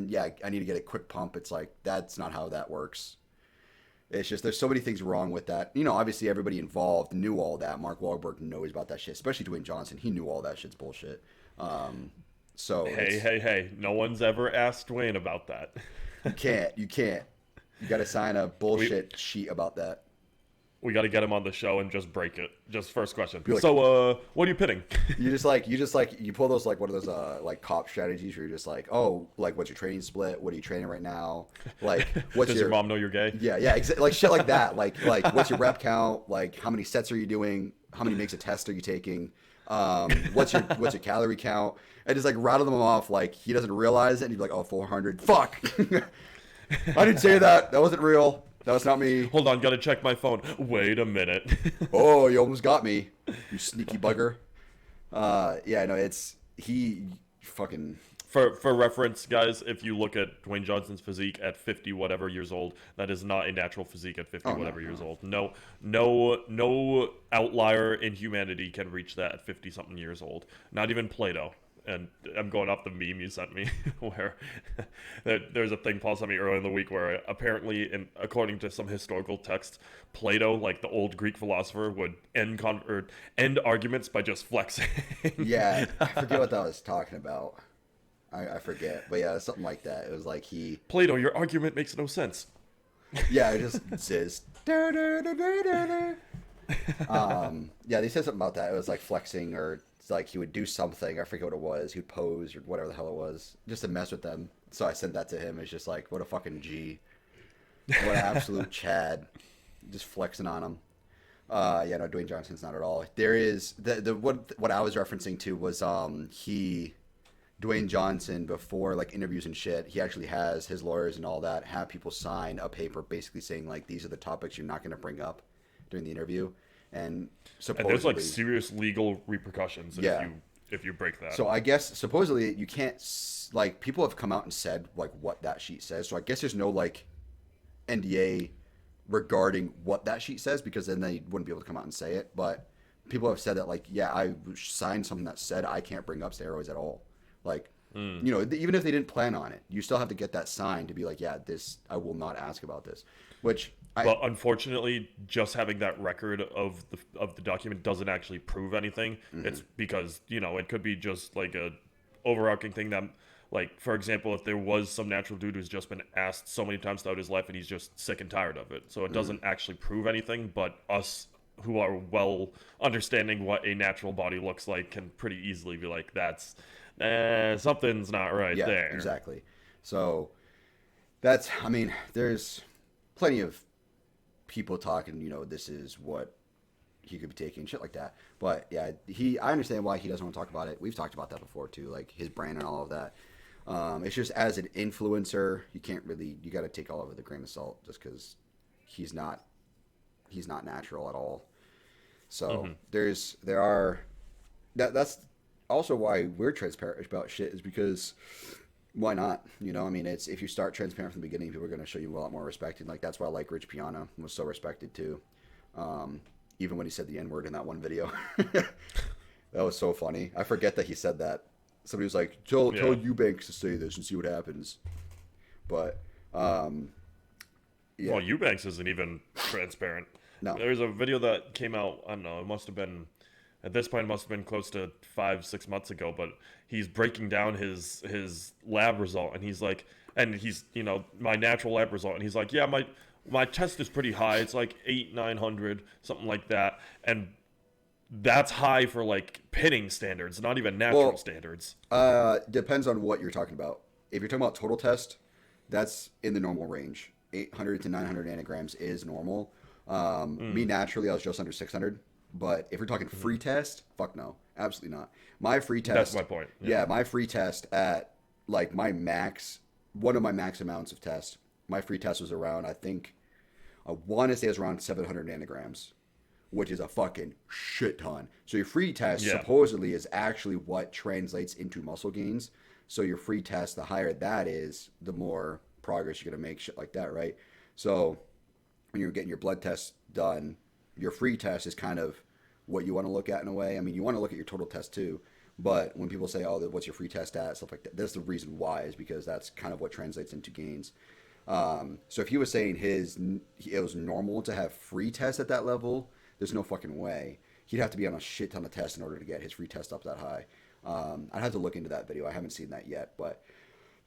yeah, I need to get a quick pump. It's like, that's not how that works. It's just, there's so many things wrong with that. Obviously, everybody involved knew all that. Mark Wahlberg knows about that shit, especially Dwayne Johnson. He knew all that shit's bullshit. So hey, no one's ever asked Dwayne about that. You can't. You got to sign a bullshit sheet about that. We got to get him on the show and just break it. Just first question. Like, so, what are you pitting? you pull those, like, one of those, like, cop strategies where you're just like, oh, like, what's your training split? What are you training right now? Like, does your mom know you're gay? Yeah, like, shit like that. Like, what's your rep count? Like, how many sets are you doing? How many makes a test are you taking? What's your calorie count? And just like rattle them off like he doesn't realize it, and he's like, oh, 400. Fuck. I didn't say that. That wasn't real. That was not me. Hold on, gotta check my phone. Wait a minute. Oh, you almost got me, you sneaky bugger. Yeah, no, it's he fucking. For reference, guys, if you look at Dwayne Johnson's physique at 50 whatever years old, that is not a natural physique at 50 years old. No outlier in humanity can reach that at 50 something years old. Not even Plato. And I'm going off the meme you sent me, where there's a thing Paul sent me earlier in the week where apparently, according to some historical texts, Plato, like the old Greek philosopher, would end arguments by just flexing. Yeah, I forget what that was talking about. I forget, but yeah, something like that. It was like Plato, your argument makes no sense. Yeah, it just says. Yeah, they said something about that. It was like flexing, or it's like he would do something. I forget what it was. He'd pose or whatever the hell it was, just to mess with them. So I sent that to him. It's just like, what a fucking G, what an absolute Chad, just flexing on him. Yeah, no, Dwayne Johnson's not at all. There is what I was referencing to was Dwayne Johnson, before like interviews and shit, he actually has his lawyers and all that have people sign a paper basically saying like, these are the topics you're not going to bring up during the interview, and supposedly, and there's like serious legal repercussions if you break that. So I guess supposedly you can't, like, people have come out and said like what that sheet says. So I guess there's no like NDA regarding what that sheet says, because then they wouldn't be able to come out and say it. But people have said that like, yeah, I signed something that said I can't bring up steroids at all. Like, even if they didn't plan on it, you still have to get that signed to be like, yeah, this, I will not ask about this. But unfortunately, just having that record of the document doesn't actually prove anything. Mm-hmm. It's because, it could be just like a overarching thing that, like, for example, if there was some natural dude who's just been asked so many times throughout his life and he's just sick and tired of it. So it doesn't actually prove anything, but us who are well understanding what a natural body looks like can pretty easily be like, that's something's not right there. Yeah, exactly. So there's plenty of people talking, this is what he could be taking, shit like that. But yeah, I understand why he doesn't want to talk about it. We've talked about that before too, like his brand and all of that. It's just, as an influencer, you got to take all of it with a grain of salt, just because he's not natural at all. So that's also why we're transparent about shit, is because why not? You know, I mean, it's, if you start transparent from the beginning, people are going to show you a lot more respect. And like, that's why I like Rich Piana was so respected too. Even when he said the N-word in that one video. That was so funny. I forget that he said that. Somebody was like, tell Eubanks to say this and see what happens. But, yeah. Well, Eubanks isn't even transparent. No. There's a video that came out, I don't know, it must have been, at this point, it must have been close to 5-6 months ago, but he's breaking down his lab result, and he's like, and he's, you know, my natural lab result, and he's like, yeah, my test is pretty high. It's like 800-900, something like that. And that's high for like pitting standards, not even natural standards. Depends on what you're talking about. If you're talking about total test, that's in the normal range. 800 to 900 nanograms is normal. Me naturally, I was just under 600. But if you're talking free test, fuck no, absolutely not. My free test. That's my point. Yeah, my free test at like my max, one of my max amounts of test. My free test was around, I want to say it was around 700 nanograms, which is a fucking shit ton. So your free test supposedly is actually what translates into muscle gains. So your free test, the higher that is, the more progress you're going to make, shit like that, right? So when you're getting your blood test done, your free test is kind of what you want to look at in a way. I mean, you want to look at your total test too. But when people say, oh, what's your free test at, stuff like that, that's the reason why, is because that's kind of what translates into gains. So if he was saying it was normal to have free tests at that level, there's no fucking way. He'd have to be on a shit ton of tests in order to get his free test up that high. I'd have to look into that video. I haven't seen that yet, but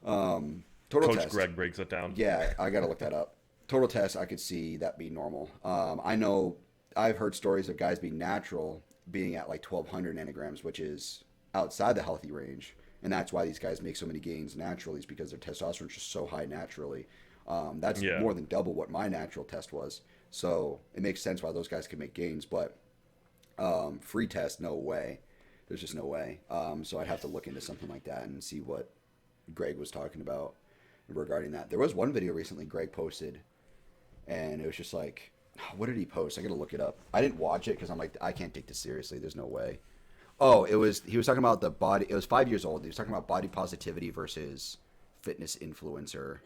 total Coach test. Greg breaks it down. Yeah, I got to look that up. Total test, I could see that being normal. I know I've heard stories of guys being natural, being at like 1,200 nanograms, which is outside the healthy range. And that's why these guys make so many gains naturally, is because their testosterone is just so high naturally. That's more than double what my natural test was. So it makes sense why those guys can make gains. But free test, no way. There's just no way. So I'd have to look into something like that and see what Greg was talking about regarding that. There was one video recently Greg posted, and it was just like, what did he post? I got to look it up. I didn't watch it because I'm like, I can't take this seriously. There's no way. Oh, he was talking about the body. It was 5 years old. He was talking about body positivity versus fitness influencer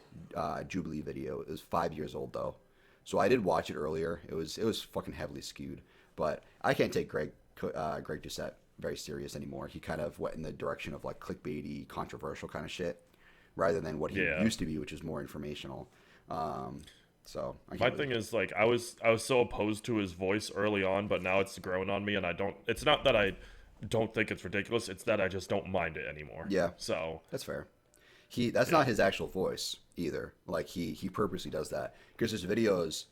Jubilee video. It was 5 years old though, so I did watch it earlier. It was fucking heavily skewed, but I can't take Greg Doucette very serious anymore. He kind of went in the direction of like clickbaity, controversial kind of shit, rather than what he used to be, which is more informational. So my thing is, like, I was so opposed to his voice early on, but now it's grown on me, and it's not that I don't think it's ridiculous, it's that I just don't mind it anymore. Yeah. So that's fair. That's not his actual voice either. Like he purposely does that, because there's videos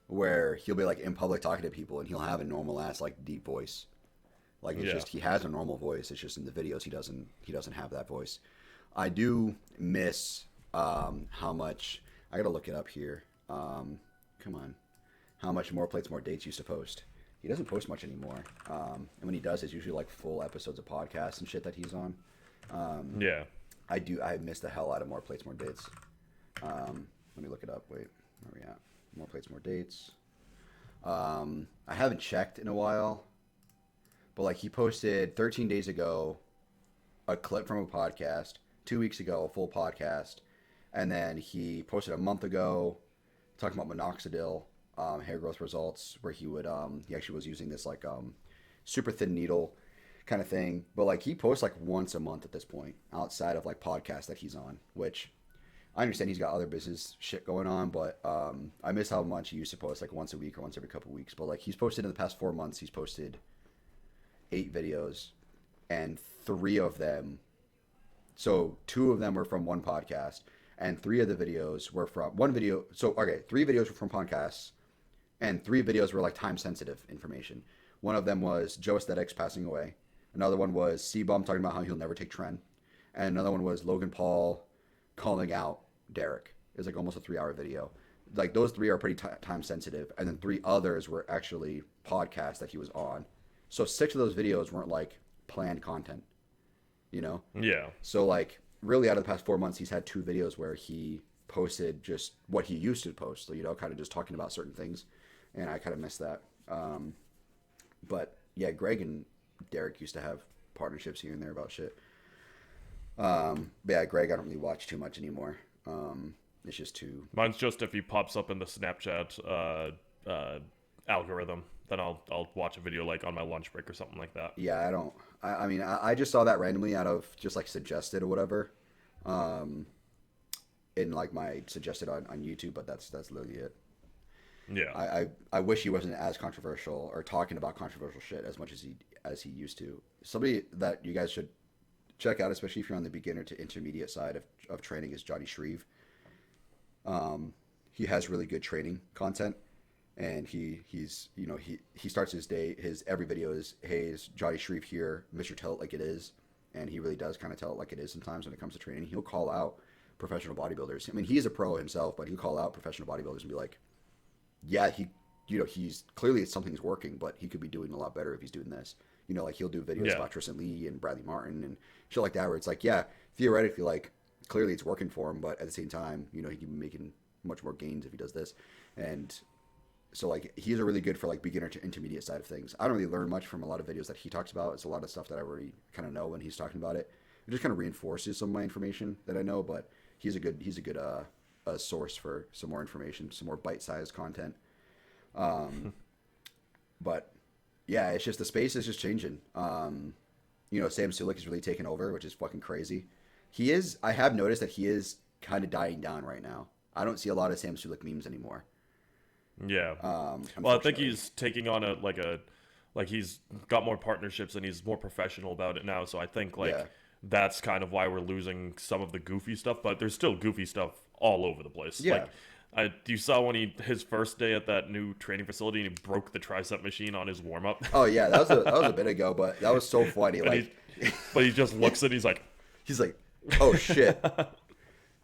where he'll be like in public talking to people and he'll have a normal ass like deep voice. Like it's just, he has a normal voice. It's just in the videos he doesn't have that voice. I do miss how much, I gotta look it up here. Come on. How much More Plates More Dates used to post. He doesn't post much anymore. And when he does, it's usually like full episodes of podcasts and shit that he's on. I miss the hell out of More Plates More Dates. Let me look it up. Wait, where are we at? More Plates More Dates. I haven't checked in a while, but like he posted 13 days ago a clip from a podcast, 2 weeks ago a full podcast, and then he posted a month ago talking about minoxidil hair growth results, where he actually was using this like super thin needle kind of thing, but like he posts like once a month at this point, outside of like podcasts that he's on, which I understand he's got other business shit going on, but I miss how much he used to post like once a week or once every couple of weeks. But like he's posted in the past 4 months, he's posted 8 videos, and 3 of them, so 2 of them were from one podcast, and 3 of the videos were from one video. So okay, 3 videos were from podcasts, and 3 videos were like time sensitive information. One of them was Joe Aesthetics passing away. Another one was C-Bum talking about how he'll never take Tren. And another one was Logan Paul calling out Derek. It was like almost a 3-hour video. Like those 3 are pretty time sensitive. And then 3 others were actually podcasts that he was on. So 6 of those videos weren't like planned content, you know? Yeah. So like really out of the past 4 months, he's had 2 videos where he posted just what he used to post. So, you know, kind of just talking about certain things. And I kind of miss that. But yeah, Greg and Derek used to have partnerships here and there about shit. But yeah, Greg, I don't really watch too much anymore. It's just too. Mine's just if he pops up in the Snapchat algorithm, then I'll watch a video like on my lunch break or something like that. Yeah, I don't. I mean, I just saw that randomly out of just like suggested or whatever. In like my suggested on YouTube, but that's literally it. Yeah. I wish he wasn't as controversial or talking about controversial shit as much as he used to. Somebody that you guys should check out, especially if you're on the beginner to intermediate side of training, is Johnny Shreve. He has really good training content, and he's he starts his day, his every video is, hey, is Johnny Shreve here, Mr. Tell It Like It Is, and he really does kind of tell it like it is sometimes when it comes to training. He'll call out professional bodybuilders. I mean, he's a pro himself, but he'll call out professional bodybuilders and be like, yeah, he's clearly something's working, but he could be doing a lot better if he's doing this. Like he'll do videos about Tristan Lee and Bradley Martin and shit like that, where it's like, yeah, theoretically, like clearly it's working for him, but at the same time, he can be making much more gains if he does this. And so like he's a really good for like beginner to intermediate side of things. I don't really learn much from a lot of videos that he talks about. It's a lot of stuff that I already kind of know when he's talking about it. It just kind of reinforces some of my information that I know, but he's a good source for some more information, some more bite-sized content. But yeah, it's just the space is just changing. Sam Sulek is really taking over, which is fucking crazy. I have noticed that he is kind of dying down right now. I don't see a lot of Sam Sulek memes anymore. Yeah. Well, I think he's taking on he's got more partnerships and he's more professional about it now. So I think that's kind of why we're losing some of the goofy stuff, but there's still goofy stuff all over the place. Yeah. You saw when his first day at that new training facility and he broke the tricep machine on his warm up. Oh yeah, that was a bit ago, but that was so funny. But he just looks at it, he's like, oh shit.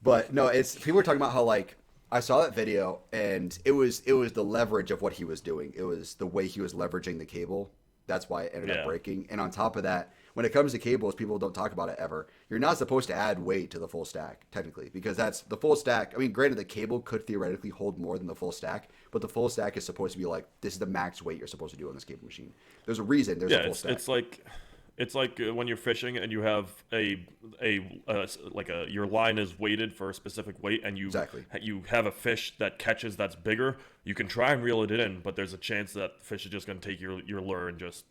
But no, people were talking about how like I saw that video and it was the leverage of what he was doing. It was the way he was leveraging the cable. That's why it ended up breaking. And on top of that, when it comes to cables, people don't talk about it ever. You're not supposed to add weight to the full stack, technically, because that's the full stack. I mean, granted, the cable could theoretically hold more than the full stack, but the full stack is supposed to be like, this is the max weight you're supposed to do on this cable machine. There's a reason there's a full stack. It's like when you're fishing and you have your line is weighted for a specific weight, and you have a fish that catches that's bigger. You can try and reel it in, but there's a chance that the fish is just going to take your lure and just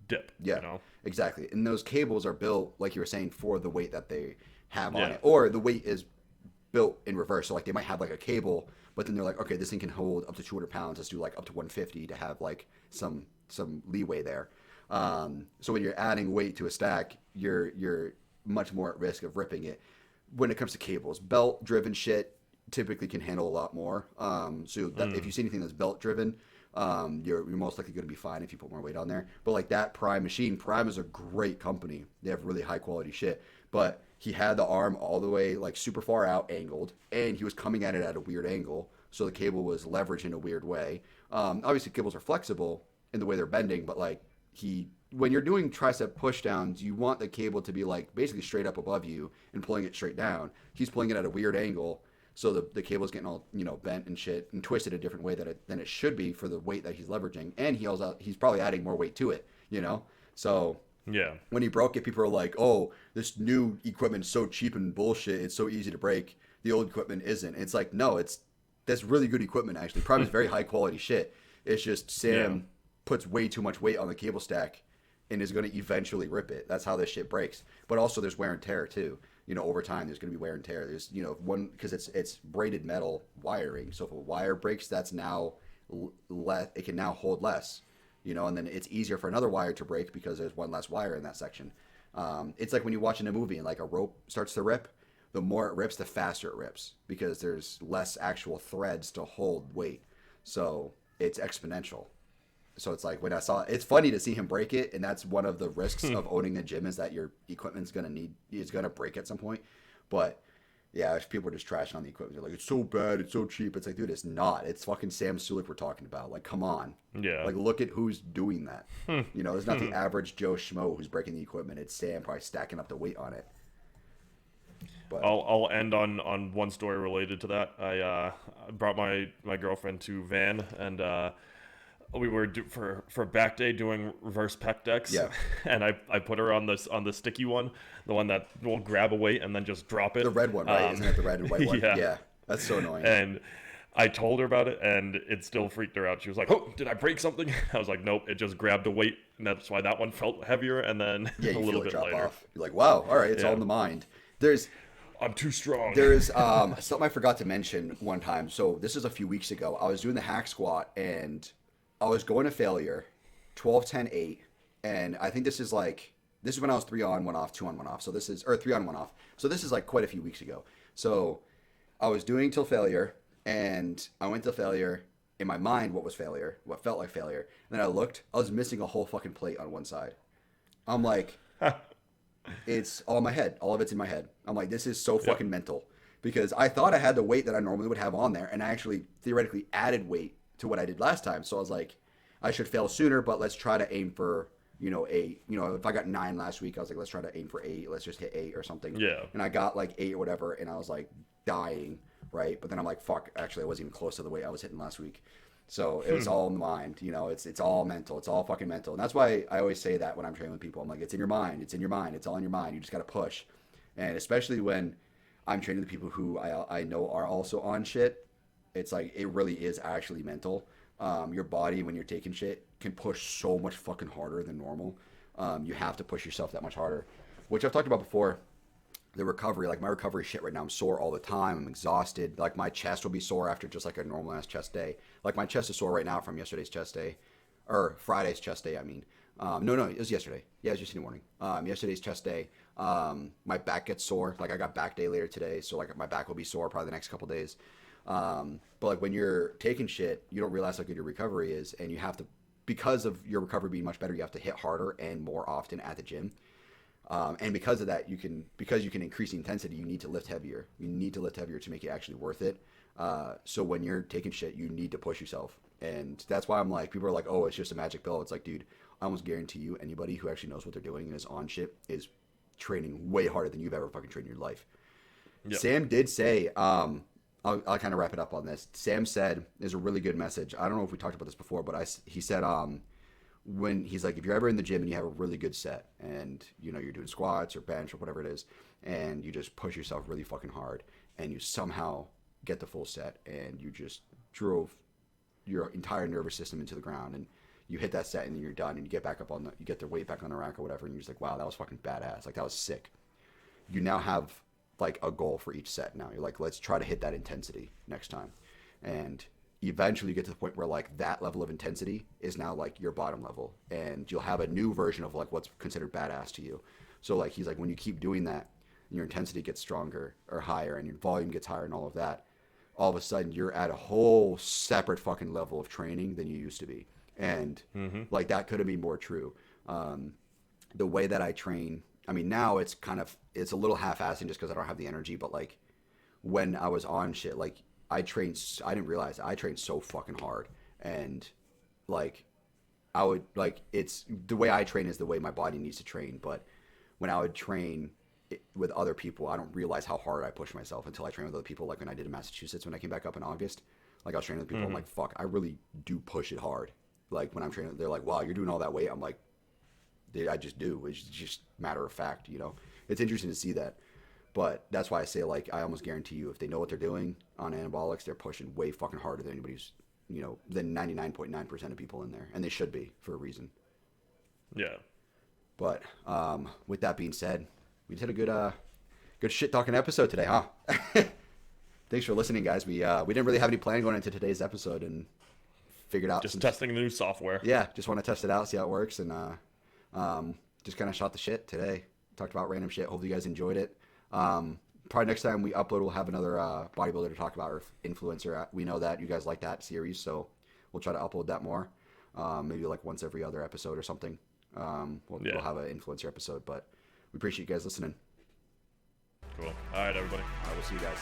dip. Yeah, exactly. And those cables are built, like you were saying, for the weight that they have on it, or the weight is built in reverse. So like they might have like a cable, but then they're like, okay, this thing can hold up to 200 pounds. Let's do like up to 150 to have like some leeway there. So when you're adding weight to a stack, you're much more at risk of ripping it. When it comes to cables, belt-driven shit typically can handle a lot more. If you see anything that's belt-driven, you're most likely going to be fine if you put more weight on there. But like that Prime machine, Prime is a great company. They have really high-quality shit. But he had the arm all the way like super far out, angled, and he was coming at it at a weird angle, so the cable was leveraged in a weird way. Obviously, cables are flexible in the way they're bending, but like when you're doing tricep push downs, you want the cable to be like basically straight up above you and pulling it straight down. He's pulling it at a weird angle, so the cable's getting all bent and shit and twisted a different way than it should be for the weight that he's leveraging, and he's probably adding more weight to it, So yeah, when he broke it, people are like, "Oh, this new equipment's so cheap and bullshit. It's so easy to break. The old equipment isn't." It's like, no, that's really good equipment actually. Prime is very high quality shit. It's just Sam puts way too much weight on the cable stack and is going to eventually rip it. That's how this shit breaks. But also there's wear and tear too. Over time there's going to be wear and tear. There's because it's braided metal wiring. So if a wire breaks, that's now it can now hold less. And then it's easier for another wire to break because there's one less wire in that section. It's like when you're watching a movie and like a rope starts to rip. The more it rips, the faster it rips because there's less actual threads to hold weight. So it's exponential. So it's like it's funny to see him break it, and that's one of the risks of owning a gym is that your equipment's going to break at some point. But yeah, if people are just trashing on the equipment, they're like, it's so bad, it's so cheap. It's like, dude, it's not. It's fucking Sam Sulek we're talking about. Like, come on. Yeah. Like, look at who's doing that. It's not the average Joe Schmo who's breaking the equipment. It's Sam probably stacking up the weight on it. But I'll end on one story related to that. I brought my girlfriend to Van, and we were for back day doing reverse pec decks. Yeah. And I put her on the sticky one, the one that will grab a weight and then just drop it. The red one, right? Isn't it the red and white one? Yeah. That's so annoying. And I told her about it, and it still freaked her out. She was like, "Oh, did I break something?" I was like, "Nope, it just grabbed a weight, and that's why that one felt heavier, and then Yeah, a you little feel it bit drop lighter." off. You're like, wow, all right, it's all in the mind. I'm too strong. There's something I forgot to mention one time. So this is a few weeks ago. I was doing the hack squat, and I was going to failure, 12, 10, 8, and I think this is when I was 3 on, 1 off, 2 on, 1 off. So 3 on, 1 off. So this is like quite a few weeks ago. So I was doing till failure, and I went to failure. In my mind, what was failure? What felt like failure? And then I looked. I was missing a whole fucking plate on one side. I'm like, it's all in my head. All of it's in my head. I'm like, this is so fucking mental. Because I thought I had the weight that I normally would have on there, and I actually theoretically added weight to what I did last time. So I was like, I should fail sooner, but let's try to aim for, 8. If I got 9 last week, I was like, let's try to aim for 8. Let's just hit 8 or something. Yeah. And I got like 8 or whatever, and I was like dying, right? But then I'm like, fuck, actually I wasn't even close to the weight I was hitting last week. So it was all in the mind, it's all mental. It's all fucking mental. And that's why I always say that when I'm training with people. I'm like, it's in your mind. It's in your mind. It's all in your mind. You just got to push. And especially when I'm training the people who I know are also on shit, it's like, it really is actually mental. Your body, when you're taking shit, can push so much fucking harder than normal. You have to push yourself that much harder, which I've talked about before. The recovery, like my recovery shit right now, I'm sore all the time. I'm exhausted. Like my chest will be sore after just like a normal ass chest day. Like my chest is sore right now from yesterday's chest day, or Friday's chest day. I mean, no, it was yesterday. Yeah, it was yesterday morning. Yesterday's chest day. My back gets sore. Like I got back day later today, so like my back will be sore probably the next couple days. But like when you're taking shit, you don't realize how good your recovery is, and you have to, because of your recovery being much better, you have to hit harder and more often at the gym. And because of that, because you can increase the intensity, you need to lift heavier. You need to lift heavier to make it actually worth it. So when you're taking shit, you need to push yourself. And that's why I'm like, people are like, oh, it's just a magic pill. It's like, dude, I almost guarantee you anybody who actually knows what they're doing and is on shit is training way harder than you've ever fucking trained in your life. Yep. Sam did say, I'll kind of wrap it up on this. Sam said, there's a really good message. I don't know if we talked about this before, but he said, when he's like, if you're ever in the gym and you have a really good set and you're doing squats or bench or whatever it is, and you just push yourself really fucking hard and you somehow get the full set and you just drove your entire nervous system into the ground and you hit that set and then you're done and you get back up you get the weight back on the rack or whatever, and you're just like, wow, that was fucking badass. Like that was sick. You now have like a goal for each set now. You're like, let's try to hit that intensity next time. And eventually you get to the point where like that level of intensity is now like your bottom level, and you'll have a new version of like what's considered badass to you. So like he's like, when you keep doing that and your intensity gets stronger or higher and your volume gets higher and all of that, all of a sudden you're at a whole separate fucking level of training than you used to be. And like that couldn't be more true. The way that I train, I mean, now it's a little half-assing just because I don't have the energy, but like when I was on shit, like I didn't realize I trained so fucking hard, and like I would like, it's the way I train is the way my body needs to train. But when I would train with other people, I don't realize how hard I push myself until I train with other people. Like when I did in Massachusetts, when I came back up in August, like I was training with people, I'm like, fuck, I really do push it hard. Like when I'm training, they're like, wow, you're doing all that weight. I'm like, I just do. It's just matter of fact, It's interesting to see that. But that's why I say, like, I almost guarantee you if they know what they're doing on anabolics, they're pushing way fucking harder than anybody's, than 99.9% of people in there. And they should be, for a reason. Yeah. But with that being said, we just had a good shit-talking episode today, huh? Thanks for listening, guys. We didn't really have any plan going into today's episode and figured out. Just testing the new software. Yeah, just want to test it out, see how it works. And just kind of shot the shit today. Talked about random shit. Hopefully you guys enjoyed it. Probably next time we upload, we'll have another bodybuilder to talk about, or influencer. We know that you guys like that series, so we'll try to upload that more. Maybe like once every other episode or something. We'll have an influencer episode, but we appreciate you guys listening. Cool. All right, everybody. I will see you guys.